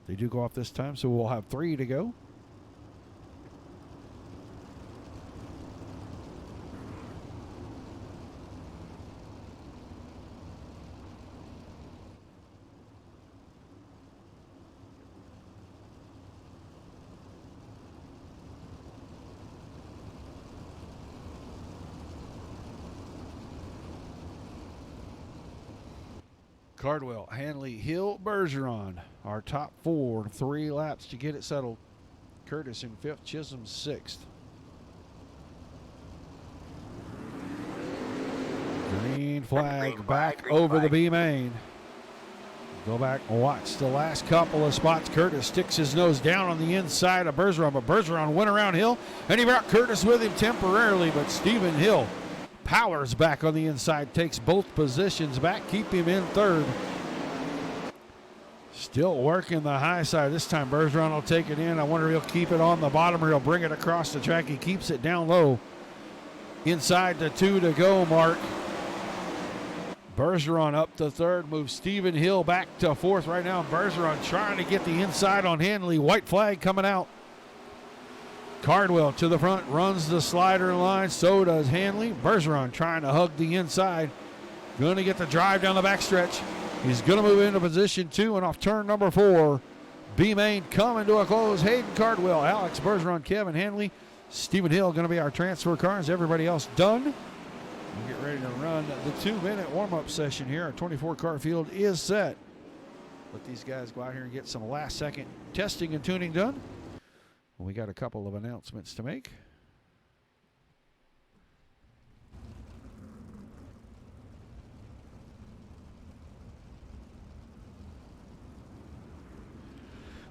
They do go off this time, so we'll have 3 to go. Cardwell, Hanley, Hill, Bergeron. Our top 4, 3 laps to get it settled. Curtis in 5th, Chisholm 6th. Green flag back over the B main. Go back and watch the last couple of spots. Curtis sticks his nose down on the inside of Bergeron, but Bergeron went around Hill, and he brought Curtis with him temporarily, but Stephen Hill powers back on the inside, takes both positions back, keep him in 3rd. Still working the high side. This time Bergeron will take it in. I wonder if he'll keep it on the bottom or he'll bring it across the track. He keeps it down low. Inside the 2 to go mark. Bergeron up to 3rd, moves Stephen Hill back to 4th right now. Bergeron trying to get the inside on Hanley. White flag coming out. Cardwell to the front, runs the slider line. So does Hanley. Bergeron trying to hug the inside. Going to get the drive down the backstretch. He's going to move into position 2 and off turn number 4. B main coming to a close. Hayden Cardwell, Alex Bergeron, Kevin Hanley, Stephen Hill going to be our transfer cars. Everybody else done. We'll get ready to run the 2-minute warm-up session here. Our 24-car field is set. Let these guys go out here and get some last-second testing and tuning done. We got a couple of announcements to make.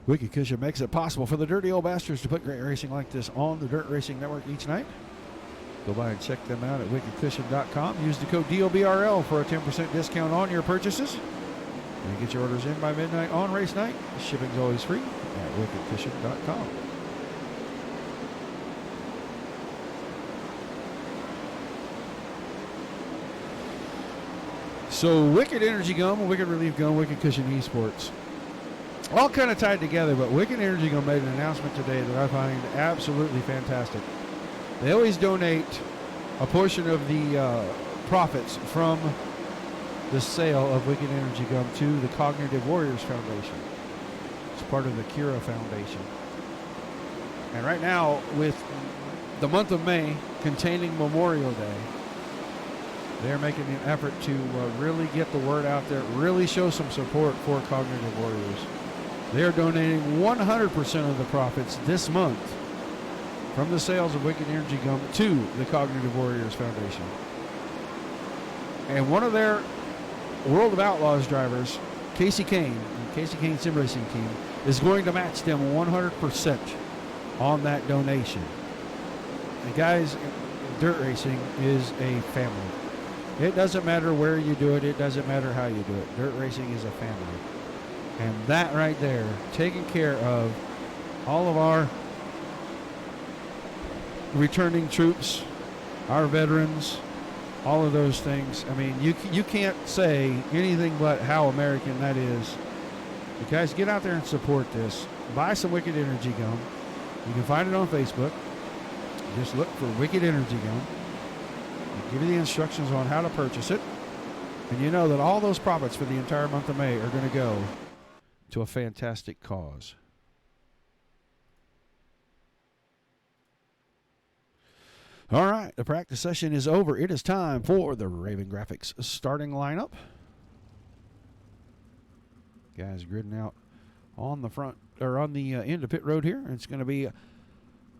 Wicked Cushion makes it possible for the Dirty Old Bastards to put great racing like this on the Dirt Racing Network each night. Go by and check them out at wickedcushion.com. Use the code DOBRL for a 10% discount on your purchases. And get your orders in by midnight on race night. Shipping's always free at wickedcushion.com. So Wicked Energy Gum, Wicked Relief Gum, Wicked Cushion Esports. All kind of tied together, but Wicked Energy Gum made an announcement today that I find absolutely fantastic. They always donate a portion of the profits from the sale of Wicked Energy Gum to the Cognitive Warriors Foundation. It's part of the Kira Foundation. And right now, with the month of May containing Memorial Day, they're making an effort to really get the word out there, really show some support for Cognitive Warriors. They're donating 100% of the profits this month from the sales of Wicked Energy Gum to the Cognitive Warriors Foundation. And one of their World of Outlaws drivers, Casey Kane, the Casey Kane Sim Racing team, is going to match them 100% on that donation. And guys, dirt racing is a family. It doesn't matter where you do it. It doesn't matter how you do it. Dirt racing is a family. And that right there, taking care of all of our returning troops, our veterans, all of those things. I mean, you can't say anything but how American that is. You guys, get out there and support this. Buy some Wicked Energy Gum. You can find it on Facebook. Just look for Wicked Energy Gum. I'll give you the instructions on how to purchase it. And you know that all those profits for the entire month of May are going to go to a fantastic cause. All right, the practice session is over. It is time for the Raven Graphics starting lineup. Guys gridding out on the front, or on the end of pit road here. It's going to be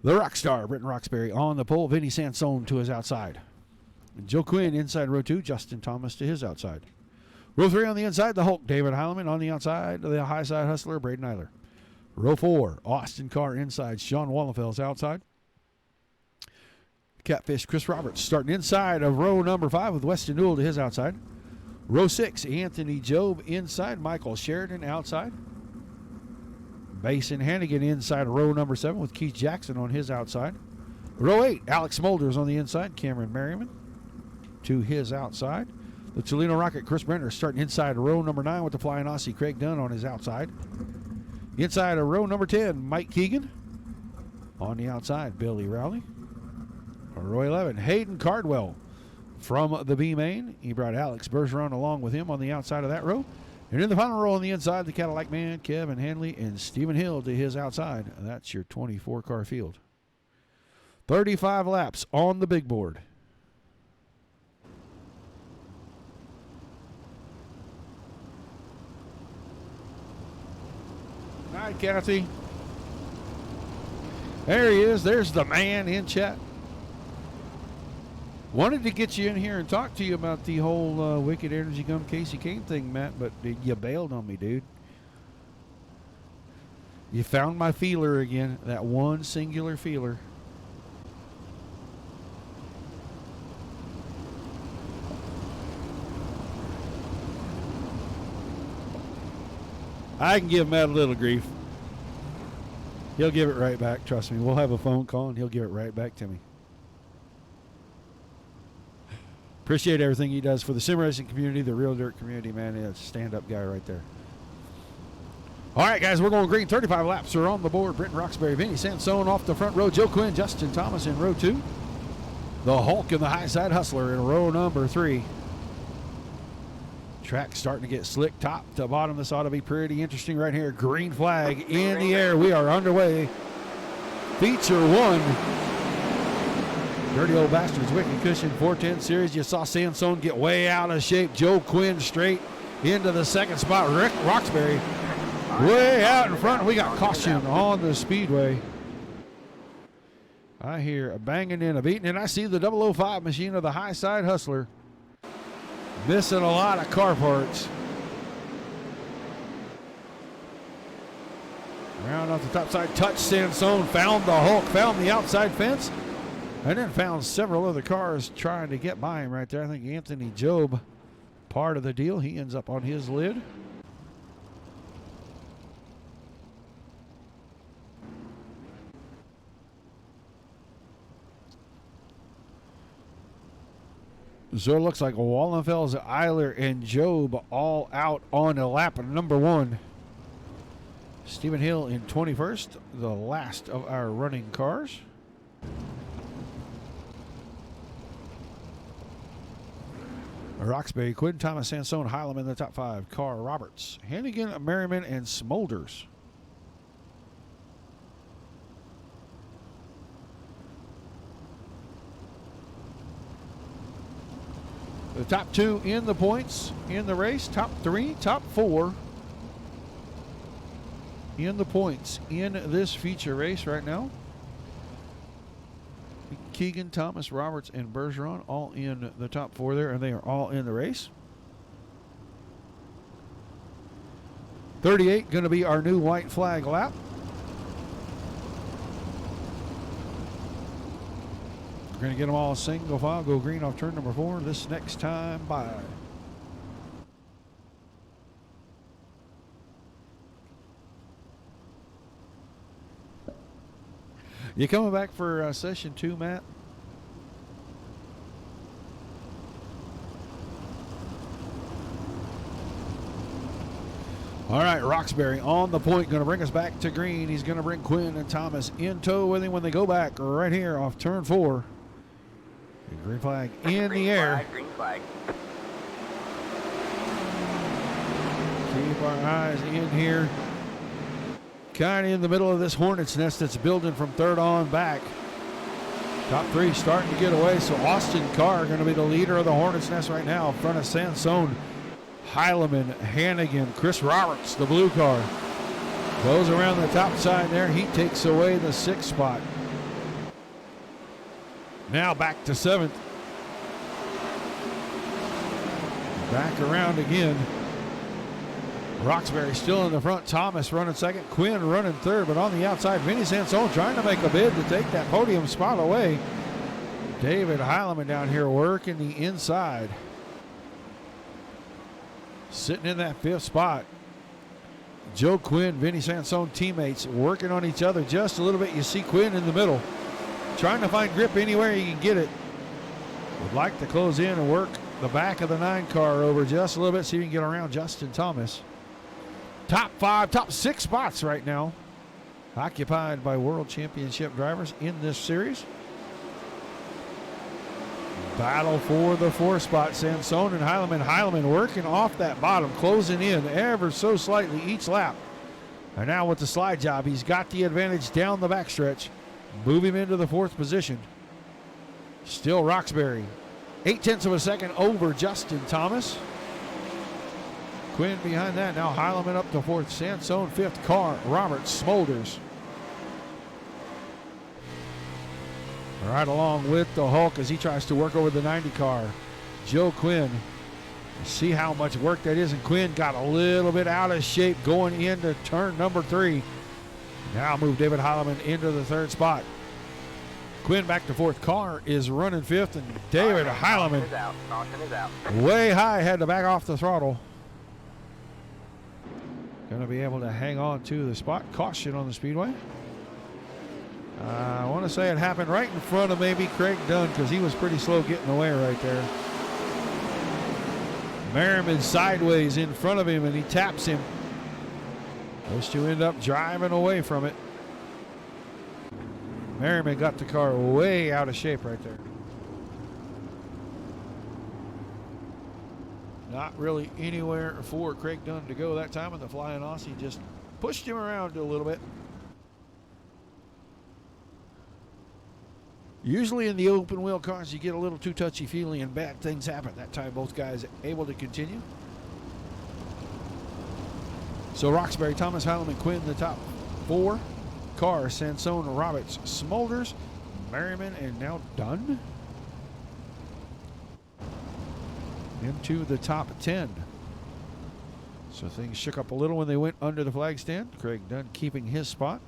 the Rockstar, Britton Roxbury on the pole. Vinny Sansone to his outside. Joe Quinn inside row 2. Justin Thomas to his outside. Row 3 on the inside, the Hulk, David Heileman. On the outside, the high side hustler, Braden Eiler. Row 4, Austin Carr inside, Sean Wallenfels outside. Catfish, Chris Roberts starting inside of row number 5 with Weston Newell to his outside. Row 6, Anthony Job inside, Michael Sheridan outside. Basin Hannigan inside row number 7 with Keith Jackson on his outside. Row 8, Alex Smolders on the inside, Cameron Merriman to his outside. The Toledo Rocket, Chris Brenner starting inside row number 9 with the Flying Aussie, Craig Dunn on his outside. Inside of row number 10, Mike Keegan. On the outside, Billy Rowley. Row 11, Hayden Cardwell from the B main. He brought Alex Bergeron along with him on the outside of that row. And in the final row on the inside, the Cadillac Man, Kevin Hanley, and Stephen Hill to his outside. That's your 24-car field. 35 laps on the big board. All right, Kathy. There he is. There's the man in chat. Wanted to get you in here and talk to you about the whole Wicked Energy Gum Casey Kane thing, Matt, but you bailed on me, dude. You found my feeler again, that one singular feeler. I can give Matt a little grief. He'll give it right back, trust me. We'll have a phone call and he'll give it right back to me. Appreciate everything he does for the sim racing community, the real dirt community, man. He's a stand-up guy right there. All right, guys, we're going green. 35 laps are on the board. Britton Roxbury, Vinny Sansone off the front row. Joe Quinn, Justin Thomas in row 2. The Hulk and the high side hustler in row number 3. Track starting to get slick top to bottom. This ought to be pretty interesting right here. Green flag in the air. We are underway. Feature 1. Dirty Old Bastards, Wicked Cushion 410 Series. You saw Sansone get way out of shape. Joe Quinn straight into the second spot. Rick Roxbury way out in front. We got caution on the speedway. I hear a banging and a beating, and I see the 005 machine of the high side hustler missing a lot of car parts. Around off the top side, touched Sansone, found the Hulk, found the outside fence, and then found several other cars trying to get by him right there. I think Anthony Job, part of the deal. He ends up on his lid. So it looks like Wallenfels, Eiler, and Job all out on a lap number 1. Stephen Hill in 21st, the last of our running cars. Roxbury, Quinn, Thomas, Sansone, Heileman in the top 5. Carr, Roberts, Hannigan, Merriman, and Smolders. The top 2 in the points in the race. Top 3, top 4 in the points in this feature race right now. Keegan, Thomas, Roberts, and Bergeron all in the top 4 there, and they are all in the race. 38 going to be our new white flag lap. We're going to get them all single file, go green off turn number 4 this next time by. You coming back for session 2, Matt? All right, Roxbury on the point, going to bring us back to green. He's going to bring Quinn and Thomas in tow with him when they go back right here off turn 4. The green flag in the air. Green flag. Keep our eyes in here. Kind of in the middle of this hornet's nest that's building from third on back. Top 3 starting to get away, so Austin Carr going to be the leader of the hornet's nest right now in front of Sansone, Heileman, Hannigan, Chris Roberts, the blue car. Goes around the top side there. He takes away the 6th spot. Now back to 7th. Back around again. Roxbury still in the front. Thomas running 2nd. Quinn running 3rd, but on the outside, Vinny Sansone trying to make a bid to take that podium spot away. David Heileman down here working the inside. Sitting in that 5th spot. Joe Quinn, Vinny Sansone teammates working on each other just a little bit. You see Quinn in the middle, trying to find grip anywhere he can get it. Would like to close in and work the back of the 9 car over just a little bit, see if he can get around Justin Thomas. Top 5, top 6 spots right now occupied by World Championship drivers in this series. Battle for the 4th spot. Sansone and Heileman. Heileman working off that bottom, closing in ever so slightly each lap. And now with the slide job, he's got the advantage down the backstretch. Move him into the 4th position. Still Roxbury. 0.8 of a second over Justin Thomas. Quinn behind that. Now Heileman up to 4th. Sansone 5th. Carr, Roberts, Smolders. Right along with the Hulk as he tries to work over the 90 car. Joe Quinn. See how much work that is, and Quinn got a little bit out of shape going into turn number 3. Now move David Heileman into the 3rd spot. Quinn back to 4th. Carr is running 5th, and David Heileman Caution is out. way high, had to back off the throttle. Going to be able to hang on to the spot. Caution on the speedway. I want to say it happened right in front of maybe Craig Dunn, because he was pretty slow getting away right there. Merriman sideways in front of him, and he taps him. Those two end up driving away from it. Merriman got the car way out of shape right there. Not really anywhere for Craig Dunn to go that time, and the Flying Aussie just pushed him around a little bit. Usually in the open wheel cars, you get a little too touchy-feely and bad things happen. That time both guys able to continue. So Roxbury, Thomas, Heileman, Quinn, the top 4. Carr, Sansone, Roberts, Smolders, Merriman, and now Dunn. Into the top 10. So things shook up a little when they went under the flag stand. Craig Dunn keeping his spot.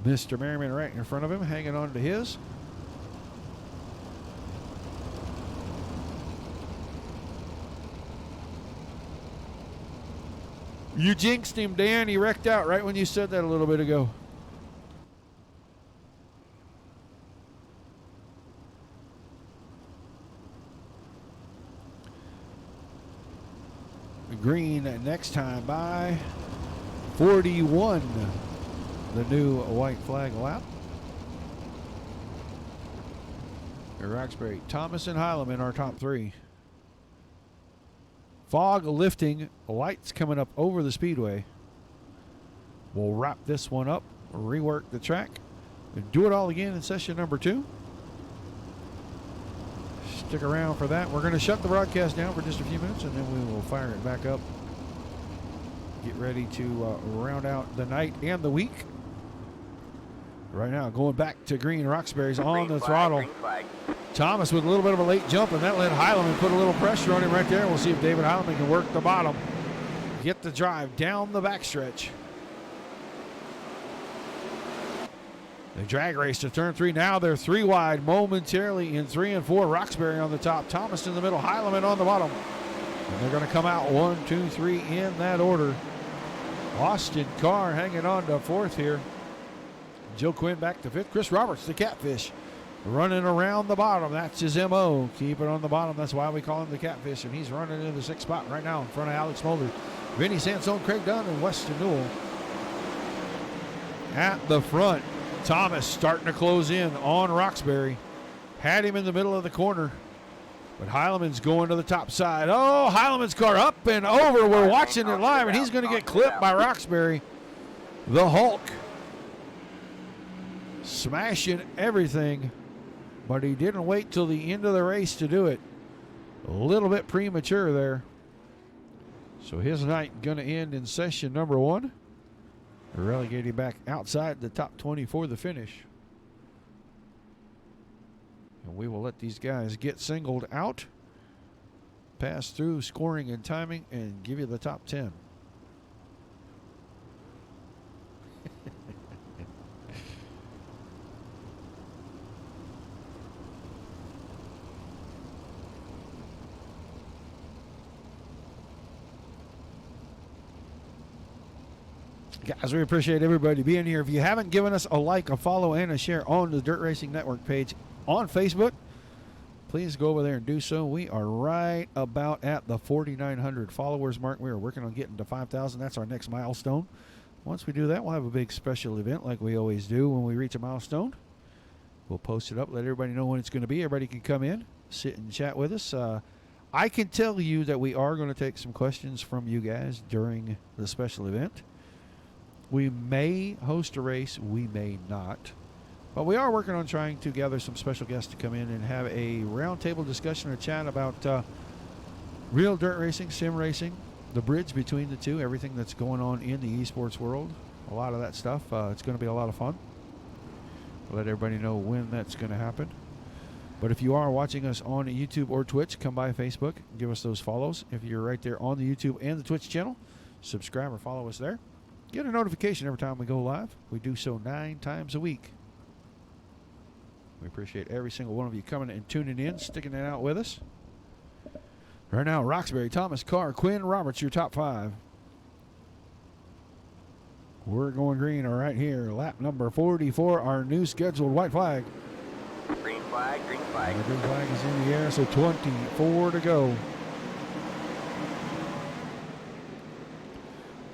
Mr. Merriman right in front of him, hanging on to his. You jinxed him, Dan. He wrecked out right when you said that a little bit ago. Green next time by 41. The new white flag lap. Roxbury, Thomas, and Heileman are top 3. Fog lifting, lights coming up over the speedway. We'll wrap this one up, rework the track, and do it all again in session number 2. stick around for that. We're going to shut the broadcast down for just a few minutes, and then we will fire it back up. Get ready to round out the night and the week. Right now, going back to green. Roxbury's on the throttle. Green flag. Thomas with a little bit of a late jump, and that let Heileman put a little pressure on him right there. We'll see if David Heileman can work the bottom, get the drive down the backstretch. They drag race to turn 3. Now they're 3 wide momentarily in 3 and 4. Roxbury on the top, Thomas in the middle, Heileman on the bottom. And they're going to come out 1, 2, 3 in that order. Austin Carr hanging on to 4th here. Joe Quinn back to 5th. Chris Roberts, the Catfish, running around the bottom. That's his M.O. Keep it on the bottom. That's why we call him the Catfish. And he's running in the 6th spot right now in front of Alex Mulder, Vinny Sansone, Craig Dunn, and Weston Newell. At the front, Thomas starting to close in on Roxbury. Had him in the middle of the corner. But Heileman's going to the top side. Oh, Heileman's car up and over. We're watching it live, and he's going to get clipped by Roxbury. The Hulk. Smashing everything. But he didn't wait till the end of the race to do it. A little bit premature there. So his night going to end in session number 1. Relegating back outside the top 20 for the finish. And we will let these guys get singled out, pass through scoring and timing, and give you the top 10. Guys, we appreciate everybody being here. If you haven't given us a like, a follow, and a share on the Dirt Racing Network page on Facebook, please go over there and do so. We are right about at the 4,900 followers mark. We are working on getting to 5,000. That's our next milestone. Once we do that, we'll have a big special event like we always do when we reach a milestone. We'll post it up, let everybody know when it's going to be. Everybody can come in, sit and chat with us. I can tell you that we are going to take some questions from you guys during the special event. We may host a race, we may not. But we are working on trying to gather some special guests to come in and have a roundtable discussion or chat about real dirt racing, sim racing, the bridge between the two, everything that's going on in the esports world. A lot of that stuff. It's going to be a lot of fun. We'll let everybody know when that's going to happen. But if you are watching us on YouTube or Twitch, come by Facebook, give us those follows. If you're right there on the YouTube and the Twitch channel, subscribe or follow us there. Get a notification every time we go live. We do so 9 times a week. We appreciate every single one of you coming and tuning in, sticking it out with us. Right now, Roxbury, Thomas, Carr, Quinn, Roberts, your top 5. We're going green right here. Lap number 44, our new scheduled white flag. Green flag, green flag. The green flag is in the air, so 24 to go.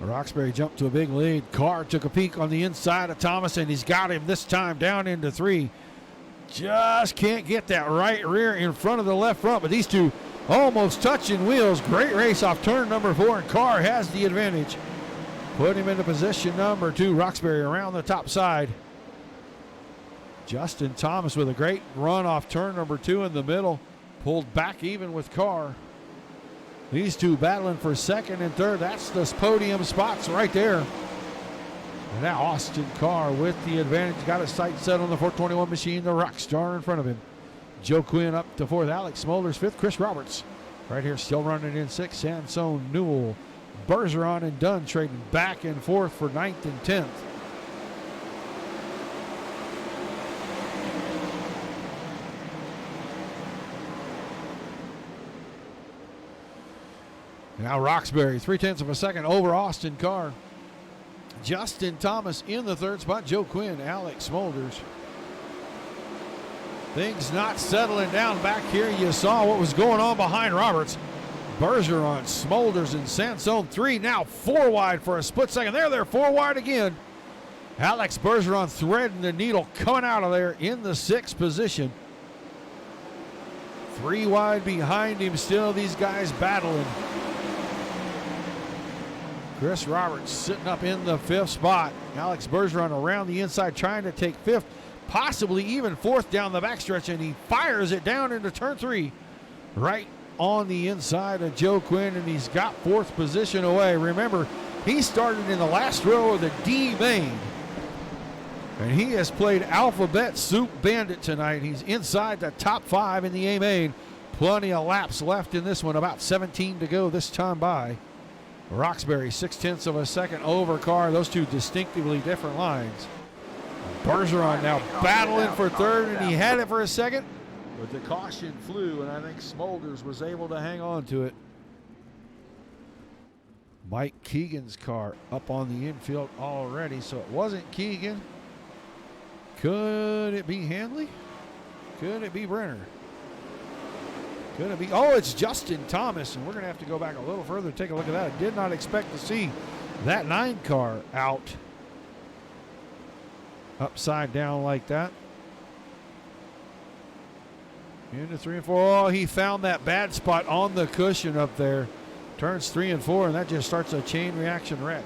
Roxbury jumped to a big lead. Carr took a peek on the inside of Thomas, and he's got him this time down into 3. Just can't get that right rear in front of the left front, but these two almost touching wheels. Great race off turn number 4, and Carr has the advantage. Put him into position number 2. Roxbury around the top side. Justin Thomas with a great run off turn number 2 in the middle. Pulled back even with Carr. These two battling for 2nd and 3rd. That's the podium spots right there. And now Austin Carr with the advantage. Got his sights set on the 421 machine, the rock star in front of him. Joe Quinn up to 4th. Alex Smolders 5th. Chris Roberts right here still running in 6th. Sansone, Newell, Bergeron, and Dunn trading back and forth for 9th and 10th. Now Roxbury, 0.3 of a second over Austin Carr. Justin Thomas in the 3rd spot. Joe Quinn, Alex Smolders. Things not settling down back here. You saw what was going on behind Roberts. Bergeron, Smolders, and Sansone 3. Now 4 wide for a split second. They're 4 wide again. Alex Bergeron threading the needle, coming out of there in the 6th position. 3 wide behind him still. These guys battling. Chris Roberts sitting up in the 5th spot. Alex Bergeron around the inside trying to take 5th, possibly even 4th down the backstretch, and he fires it down into turn 3. right on the inside of Joe Quinn, and he's got fourth position away. Remember, he started in the last row of the D main, and he has played Alphabet Soup Bandit tonight. He's inside the top 5 in the A main. Plenty of laps left in this one, about 17 to go this time by. Roxbury, 0.6 of a second over Carr. Those two distinctively different lines. Bergeron now battling for third, and he had it for a second, but the caution flew, and I think Smolders was able to hang on to it. Mike Keegan's car up on the infield already, so it wasn't Keegan. Could it be Hanley? Could it be Brenner? Could it be? Oh, it's Justin Thomas, and we're going to have to go back a little further to take a look at that. I did not expect to see that 9 car out upside down like that. Into 3 and 4. Oh, he found that bad spot on the cushion up there. Turns 3 and 4, and that just starts a chain reaction wreck.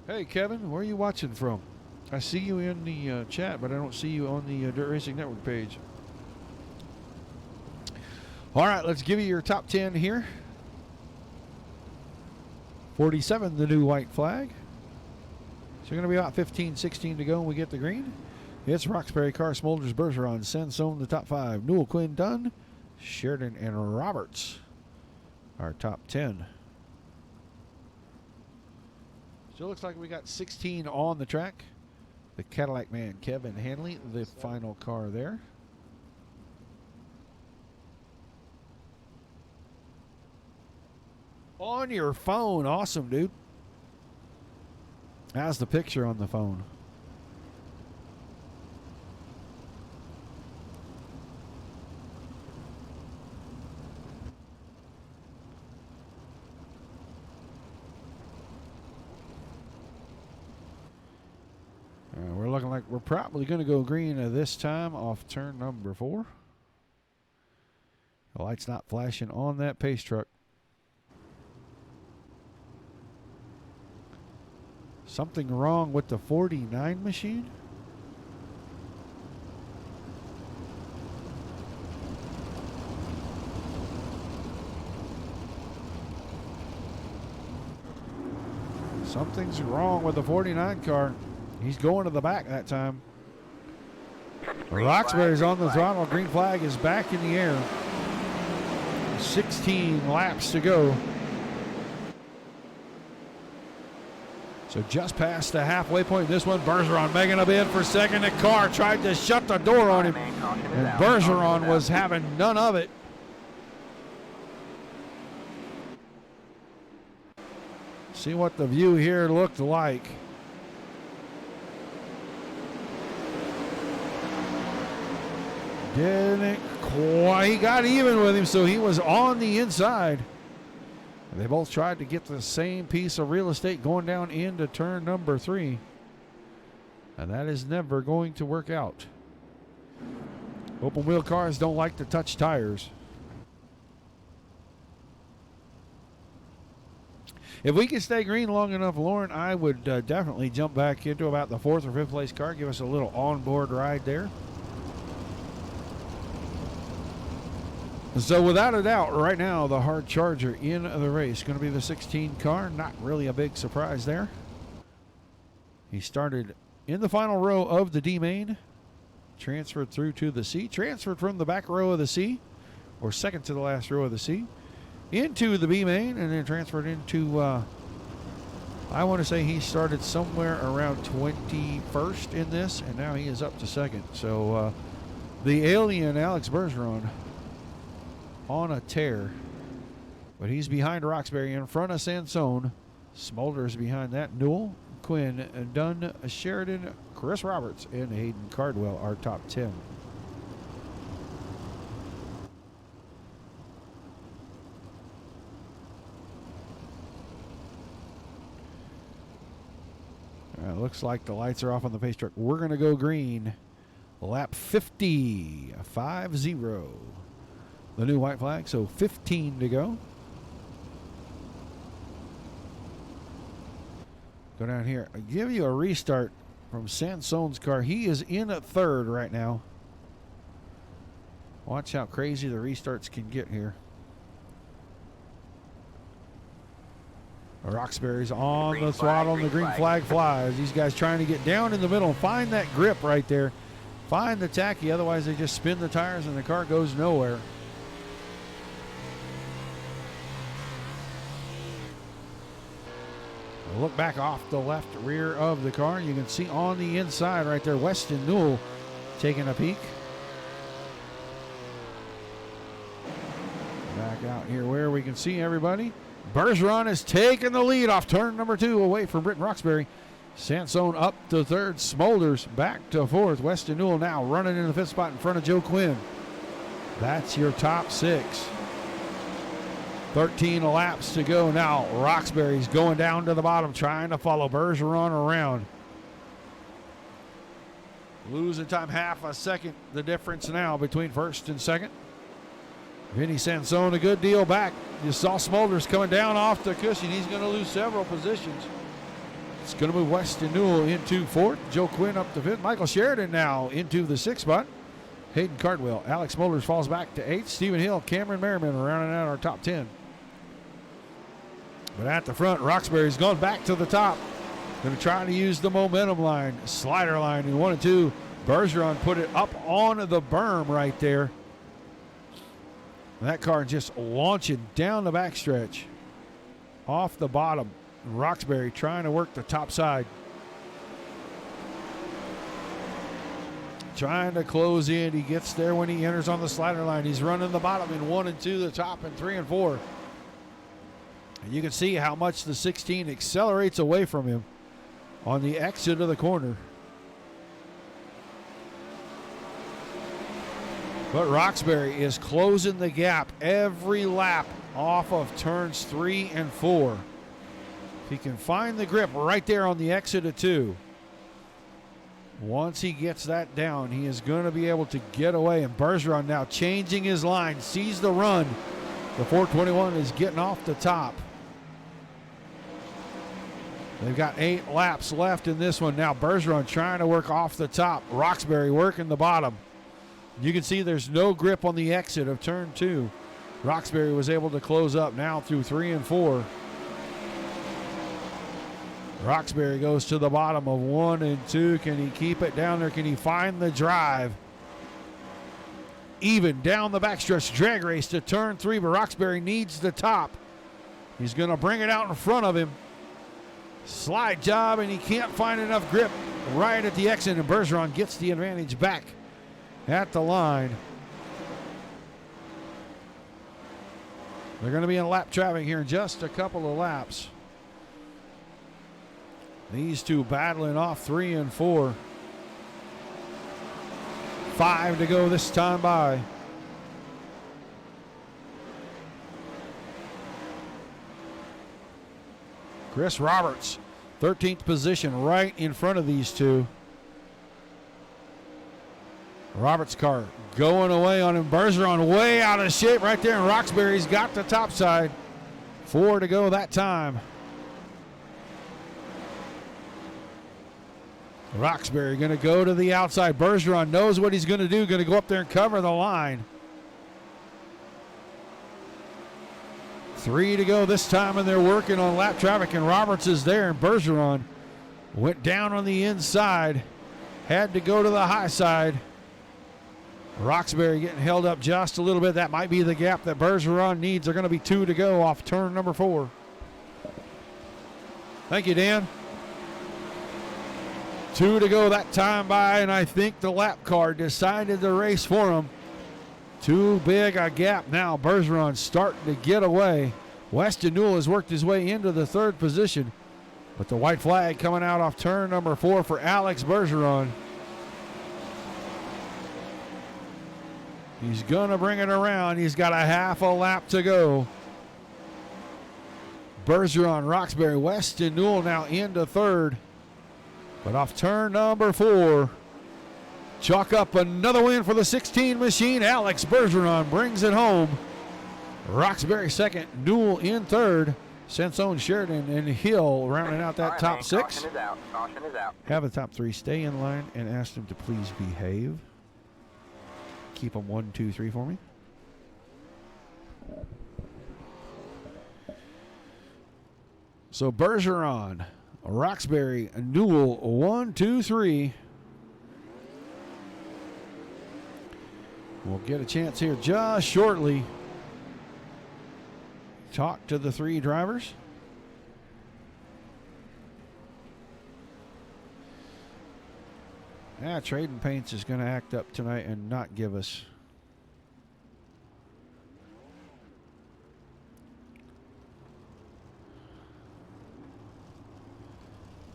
Hey, Kevin, where are you watching from? I see you in the chat, but I don't see you on the Dirt Racing Network page. All right, let's give you your top 10 here. 47, the new white flag. So you're going to be about 15, 16 to go when we get the green. It's Roxbury, Carr, Smolders, Bergeron, Sansone, the top 5. Newell, Quinn, Dunn, Sheridan, and Roberts, our top 10. Still looks like we got 16 on the track. The Cadillac man, Kevin Hanley, the final car there. On your phone. Awesome, dude. How's the picture on the phone? We're looking like we're probably going to go green this time off turn number 4. The light's not flashing on that pace truck. Something wrong with the 49 machine? Something's wrong with the 49 car. He's going to the back that time. Roxbury's on the throttle. Green flag is back in the air. 16 laps to go. So just past the halfway point. This one, Bergeron making a bid for second. The car tried to shut the door on him, and Bergeron was having none of it. See what the view here looked like. Didn't quite. He got even with him, so he was on the inside. They both tried to get the same piece of real estate going down into turn number 3. And that is never going to work out. Open wheel cars don't like to touch tires. If we could stay green long enough, Lauren, I would definitely jump back into about the 4th or 5th place car. Give us a little onboard ride there. So without a doubt, right now, the hard charger in the race. Going to be the 16 car. Not really a big surprise there. He started in the final row of the D main. Transferred through to the C. Transferred from the back row of the C, or second to the last row of the C, into the B main, and then transferred into, I want to say he started somewhere around 21st in this, and now he is up to second. So the alien Alex Bergeron on a tear, but he's behind Roxbury, in front of Sansone. Smolders behind that. Newell, Quinn, Dunn, Sheridan, Chris Roberts, and Hayden Cardwell are top 10. Looks like the lights are off on the pace truck. We're going to go green. Lap 50, 5-0. The new white flag, so 15 to go. Go down here. I'll give you a restart from Sansone's car. He is in at third right now. Watch how crazy the restarts can get here. Roxbury's on the throttle and the green flag flies. These guys trying to get down in the middle and find that grip right there. Find the tacky, otherwise they just spin the tires and the car goes nowhere. Look back off the left rear of the car. You can see on the inside right there, Weston Newell taking a peek. Back out here where we can see everybody. Bergeron is taking the lead off turn number 2 away from Britton Roxbury. Sansone up to third. Smolders back to fourth. Weston Newell now running in the fifth spot in front of Joe Quinn. That's your top 6. 13 laps to go now. Roxbury's going down to the bottom, trying to follow Bergeron around. Losing time, half a second, the difference now between first and second. Vinny Sansone a good deal back. You saw Smolders coming down off the cushion. He's going to lose several positions. It's going to move Weston Newell into fourth. Joe Quinn up to fifth. Michael Sheridan now into the sixth spot. Hayden Cardwell. Alex Smolders falls back to eighth. Stephen Hill, Cameron Merriman rounding out our top 10. But at the front, Roxbury's gone back to the top. Going to try to use the momentum line, slider line in 1 and 2. Bergeron put it up on the berm right there. And that car just launching down the backstretch. Off the bottom. Roxbury trying to work the top side. Trying to close in. He gets there when he enters on the slider line. He's running the bottom in 1 and 2, the top in 3 and 4. And you can see how much the 16 accelerates away from him on the exit of the corner. But Roxbury is closing the gap every lap off of turns 3 and 4. If he can find the grip right there on the exit of 2, once he gets that down, he is going to be able to get away. And Bergeron now changing his line, sees the run. The 421 is getting off the top. They've got 8 laps left in this one. Now Bergeron trying to work off the top. Roxbury working the bottom. You can see there's no grip on the exit of turn 2. Roxbury was able to close up now through 3 and 4. Roxbury goes to the bottom of 1 and 2. Can he keep it down there? Can he find the drive? Even down the backstretch, drag race to turn 3, but Roxbury needs the top. He's going to bring it out in front of him. Slide job, and he can't find enough grip right at the exit, and Bergeron gets the advantage back at the line. They're going to be in lap traffic here in just a couple of laps. These two battling off 3 and 4. 5 to go this time by. Chris Roberts, 13th position, right in front of these two. Roberts' car going away on him. Bergeron way out of shape right there, and Roxbury's got the top side. 4 to go that time. Roxbury going to go to the outside. Bergeron knows what he's going to do. Going to go up there and cover the line. 3 to go this time, and they're working on lap traffic, and Roberts is there, and Bergeron went down on the inside. Had to go to the high side. Roxbury getting held up just a little bit. That might be the gap that Bergeron needs. They're going to be 2 to go off turn number 4. Thank you, Dan. 2 to go that time by, and I think the lap car decided the race for him. Too big a gap now. Bergeron starting to get away. Weston Newell has worked his way into the 3rd position, but the white flag coming out off turn number 4 for Alex Bergeron. He's going to bring it around. He's got a half a lap to go. Bergeron, Roxbury, Weston Newell now into 3rd. But off turn number 4, chalk up another win for the 16 machine. Alex Bergeron brings it home. Roxbury 2nd, Newell in 3rd. Sansone, Sheridan, and Hill rounding out that All right, top man, 6. Caution is out. Caution is out. Have the top 3 stay in line and ask them to please behave. Keep them 1, 2, 3 for me. So Bergeron, Roxbury, Newell, 1, 2, 3. We'll get a chance here just shortly. Talk to the 3 drivers. Trading Paints is going to act up tonight and not give us.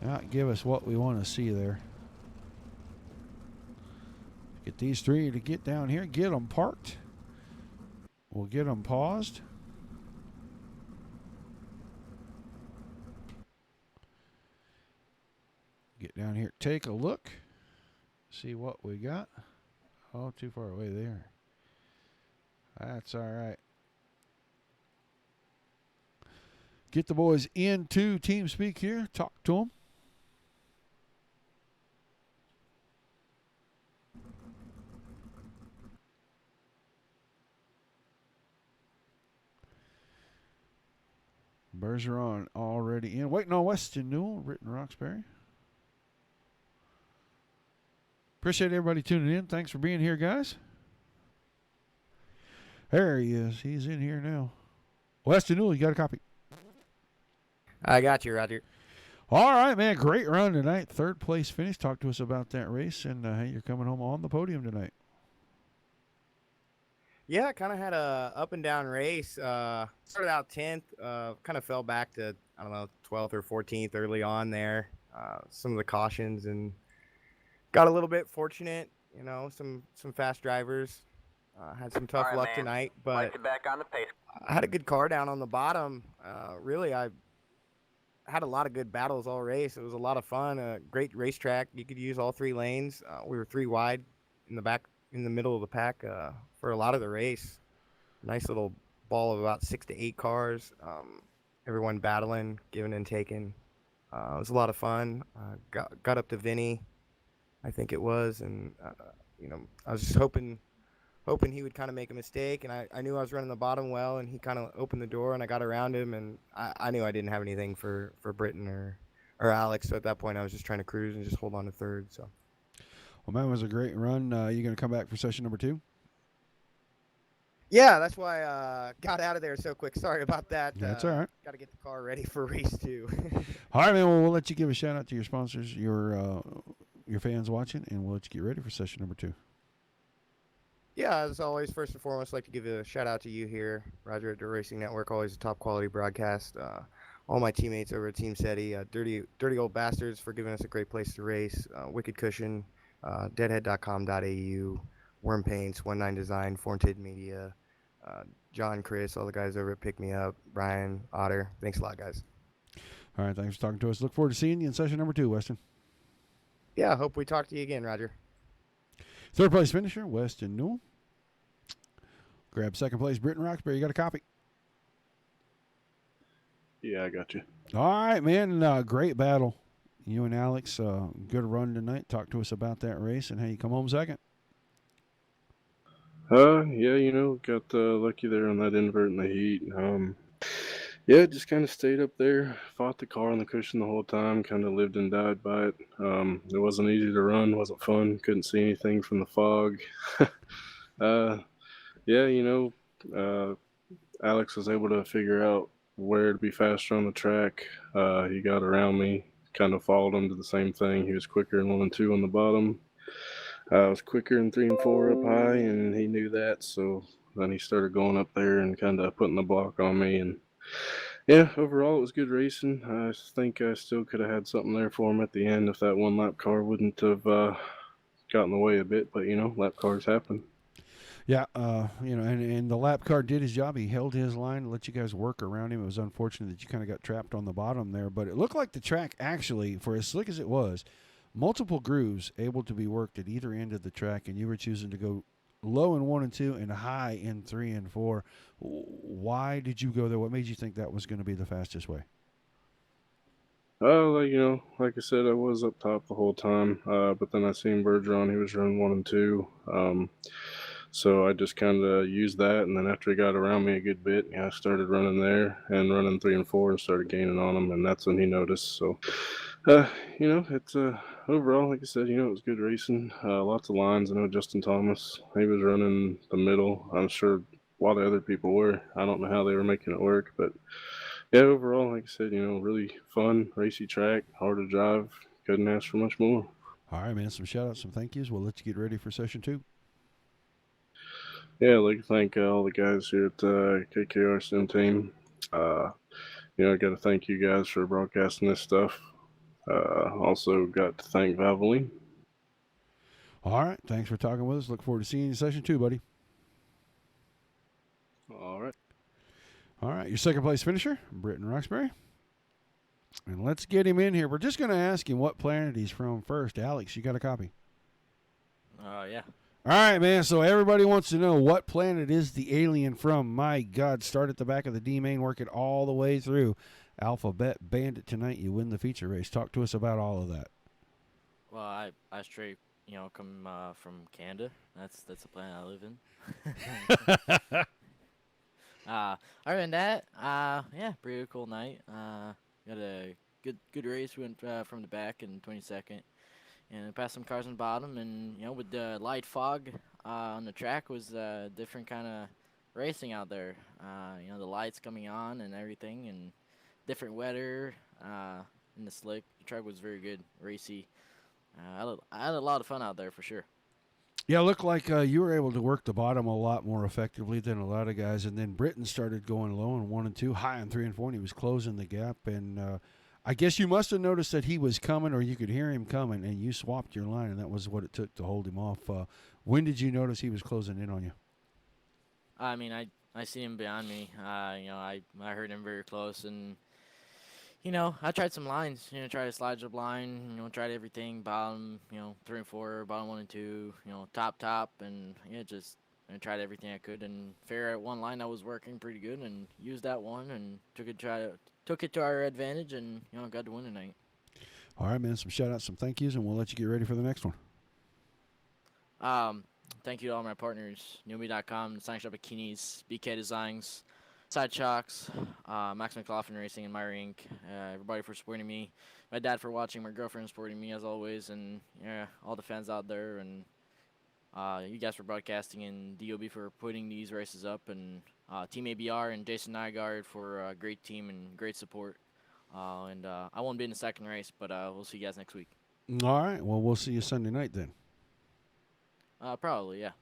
Not give us what we want to see there. Get these 3 to get down here, get them parked. We'll get them paused. Get down here, take a look. See what we got. Oh, too far away there. That's all right. Get the boys into TeamSpeak here. Talk to them. Bergeron already in. Waiting on Weston Newell, written Roxbury. Appreciate everybody tuning in. Thanks for being here, guys. There he is. He's in here now. Weston Newell, you got a copy? I got you, Roger. All right, man. Great run tonight. 3rd place finish. Talk to us about that race and how you're coming home on the podium tonight. Yeah, kind of had a up and down race. Started out 10th, kind of fell back to, 12th or 14th early on there. Some of the cautions, and got a little bit fortunate, some fast drivers. Had some tough luck tonight, but Lights are back on the pace. I had a good car down on the bottom. Really, I had a lot of good battles all race. It was a lot of fun. A great racetrack. You could use all 3 lanes. We were 3 wide in the middle of the pack for a lot of the race. Nice little ball of about 6 to 8 cars. Everyone battling, giving and taking. It was a lot of fun. Got up to Vinny, I think it was, and I was just hoping he would kind of make a mistake, and I knew I was running the bottom well, and he kind of opened the door, and I got around him, and I knew I didn't have anything for Britton or Alex, so at that point I was just trying to cruise and just hold on to 3rd. So, well, man, it was a great run. You going to come back for session number 2? Yeah, that's why I got out of there so quick. Sorry about that. That's all right. Got to get the car ready for race 2. All right, man. Well, we'll let you give a shout out to your sponsors, your fans watching, and we'll let you get ready for session number 2. Yeah, as always, first and foremost, I'd like to give a shout out to you here, Roger at the Racing Network. Always a top quality broadcast. All my teammates over at Team SETI, dirty old bastards for giving us a great place to race. Wicked Cushion, deadhead.com.au, Worm Paints, 19 Design, Fornted Media, John, Chris, all the guys over at Pick Me Up, Brian, Otter. Thanks a lot, guys. All right, thanks for talking to us. Look forward to seeing you in session number 2, Weston. Yeah, I hope we talk to you again, Roger. 3rd place finisher, Weston Newell. Grab 2nd place, Britton Roxbury. You got a copy? Yeah, I got you. All right, man. Great battle. You and Alex, good run tonight. Talk to us about that race and how you come home 2nd. Yeah, got lucky there on that invert in the heat. Yeah, just kind of stayed up there, fought the car on the cushion the whole time, kind of lived and died by it. It wasn't easy to run, wasn't fun, couldn't see anything from the fog. Yeah, Alex was able to figure out where to be faster on the track. He got around me, kind of followed him to the same thing. He was quicker in 1 and 2 on the bottom. I was quicker in 3 and 4 up high, and he knew that, so then he started going up there and kind of putting the block on me, and yeah, overall it was good racing. I think I still could have had something there for him at the end if that 1 lap car wouldn't have got in the way a bit, but lap cars happen. Yeah, and the lap car did his job. He held his line, let you guys work around him. It was unfortunate that you kind of got trapped on the bottom there, but it looked like the track actually, for as slick as it was, multiple grooves able to be worked at either end of the track, and you were choosing to go low in 1 and 2, and high in 3 and 4. Why did you go there? What made you think that was going to be the fastest way? Like I said, I was up top the whole time, but then I seen Bergeron. He was running 1 and 2. So I just kind of used that, and then after he got around me a good bit, I started running there and running 3 and 4 and started gaining on him, and that's when he noticed. So, it's overall, like I said, it was good racing. Lots of lines. I know Justin Thomas, he was running the middle. I'm sure a lot of other people were. I don't know how they were making it work, but yeah, overall, like I said, really fun, racy track, hard to drive. Couldn't ask for much more. All right, man. Some shout-outs, some thank yous. We'll let you get ready for session 2. Yeah, I'd like to thank all the guys here at KKR Sim Team. I got to thank you guys for broadcasting this stuff. Also got to thank Valvoline. All right. Thanks for talking with us. Look forward to seeing you in session 2, buddy. All right. All right. Your second place finisher, Britton Roxbury. And let's get him in here. We're just going to ask him what planet he's from first. Alex, you got a copy? Yeah. All right, man. So everybody wants to know what planet is the alien from. My God, start at the back of the D main, work it all the way through. Alphabet Bandit tonight. You win the feature race. Talk to us about all of that. Well, I straight, come from Canada. That's the planet I live in. Other than that, yeah, pretty cool night. Got a good race. We went from the back in 22nd. And passed some cars on the bottom, and with the light fog on the track was a different kind of racing out there. The lights coming on and everything, and different weather in the slick. The track was very good, racy. I had a lot of fun out there for sure. Yeah, it looked like you were able to work the bottom a lot more effectively than a lot of guys, and then Britton started going low in 1 and 2, high in 3 and 4, and he was closing the gap, and I guess you must have noticed that he was coming, or you could hear him coming, and you swapped your line, and that was what it took to hold him off. When did you notice he was closing in on you? I mean, I see him behind me. I heard him very close, and I tried some lines. Tried a slide job line. Tried everything. Bottom, 3 and 4, bottom 1 and 2. Top, and I tried everything I could, and figure out one line that was working pretty good, and used that one, and took it to our advantage, and got to win tonight. All right, man. Some shout-outs, some thank yous, and we'll let you get ready for the next one. Thank you to all my partners, Newbie.com, Sign Shop Bikinis, BK Designs, Side Shocks, Max McLaughlin Racing, and Myra Inc. Everybody for supporting me, my dad for watching, my girlfriend supporting me as always, and all the fans out there, and you guys for broadcasting, and DOB for putting these races up, and Team ABR and Jason Nygaard for a great team and great support. And I won't be in the second race, but we'll see you guys next week. All right. Well, we'll see you Sunday night then. Probably, yeah.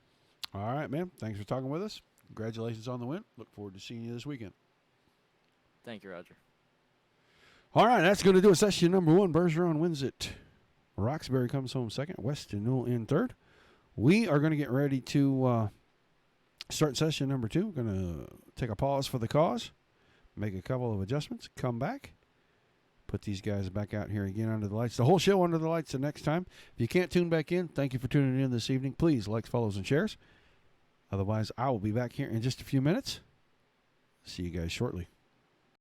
All right, man. Thanks for talking with us. Congratulations on the win. Look forward to seeing you this weekend. Thank you, Roger. All right, that's going to do it. Session number 1. Bergeron wins it. Roxbury comes home second. Weston Newell in third. We are going to get ready to start session number 2. We're going to take a pause for the cause, make a couple of adjustments, come back, put these guys back out here again under the lights. The whole show under the lights the next time. If you can't tune back in, thank you for tuning in this evening. Please like, follows, and shares. Otherwise, I will be back here in just a few minutes. See you guys shortly.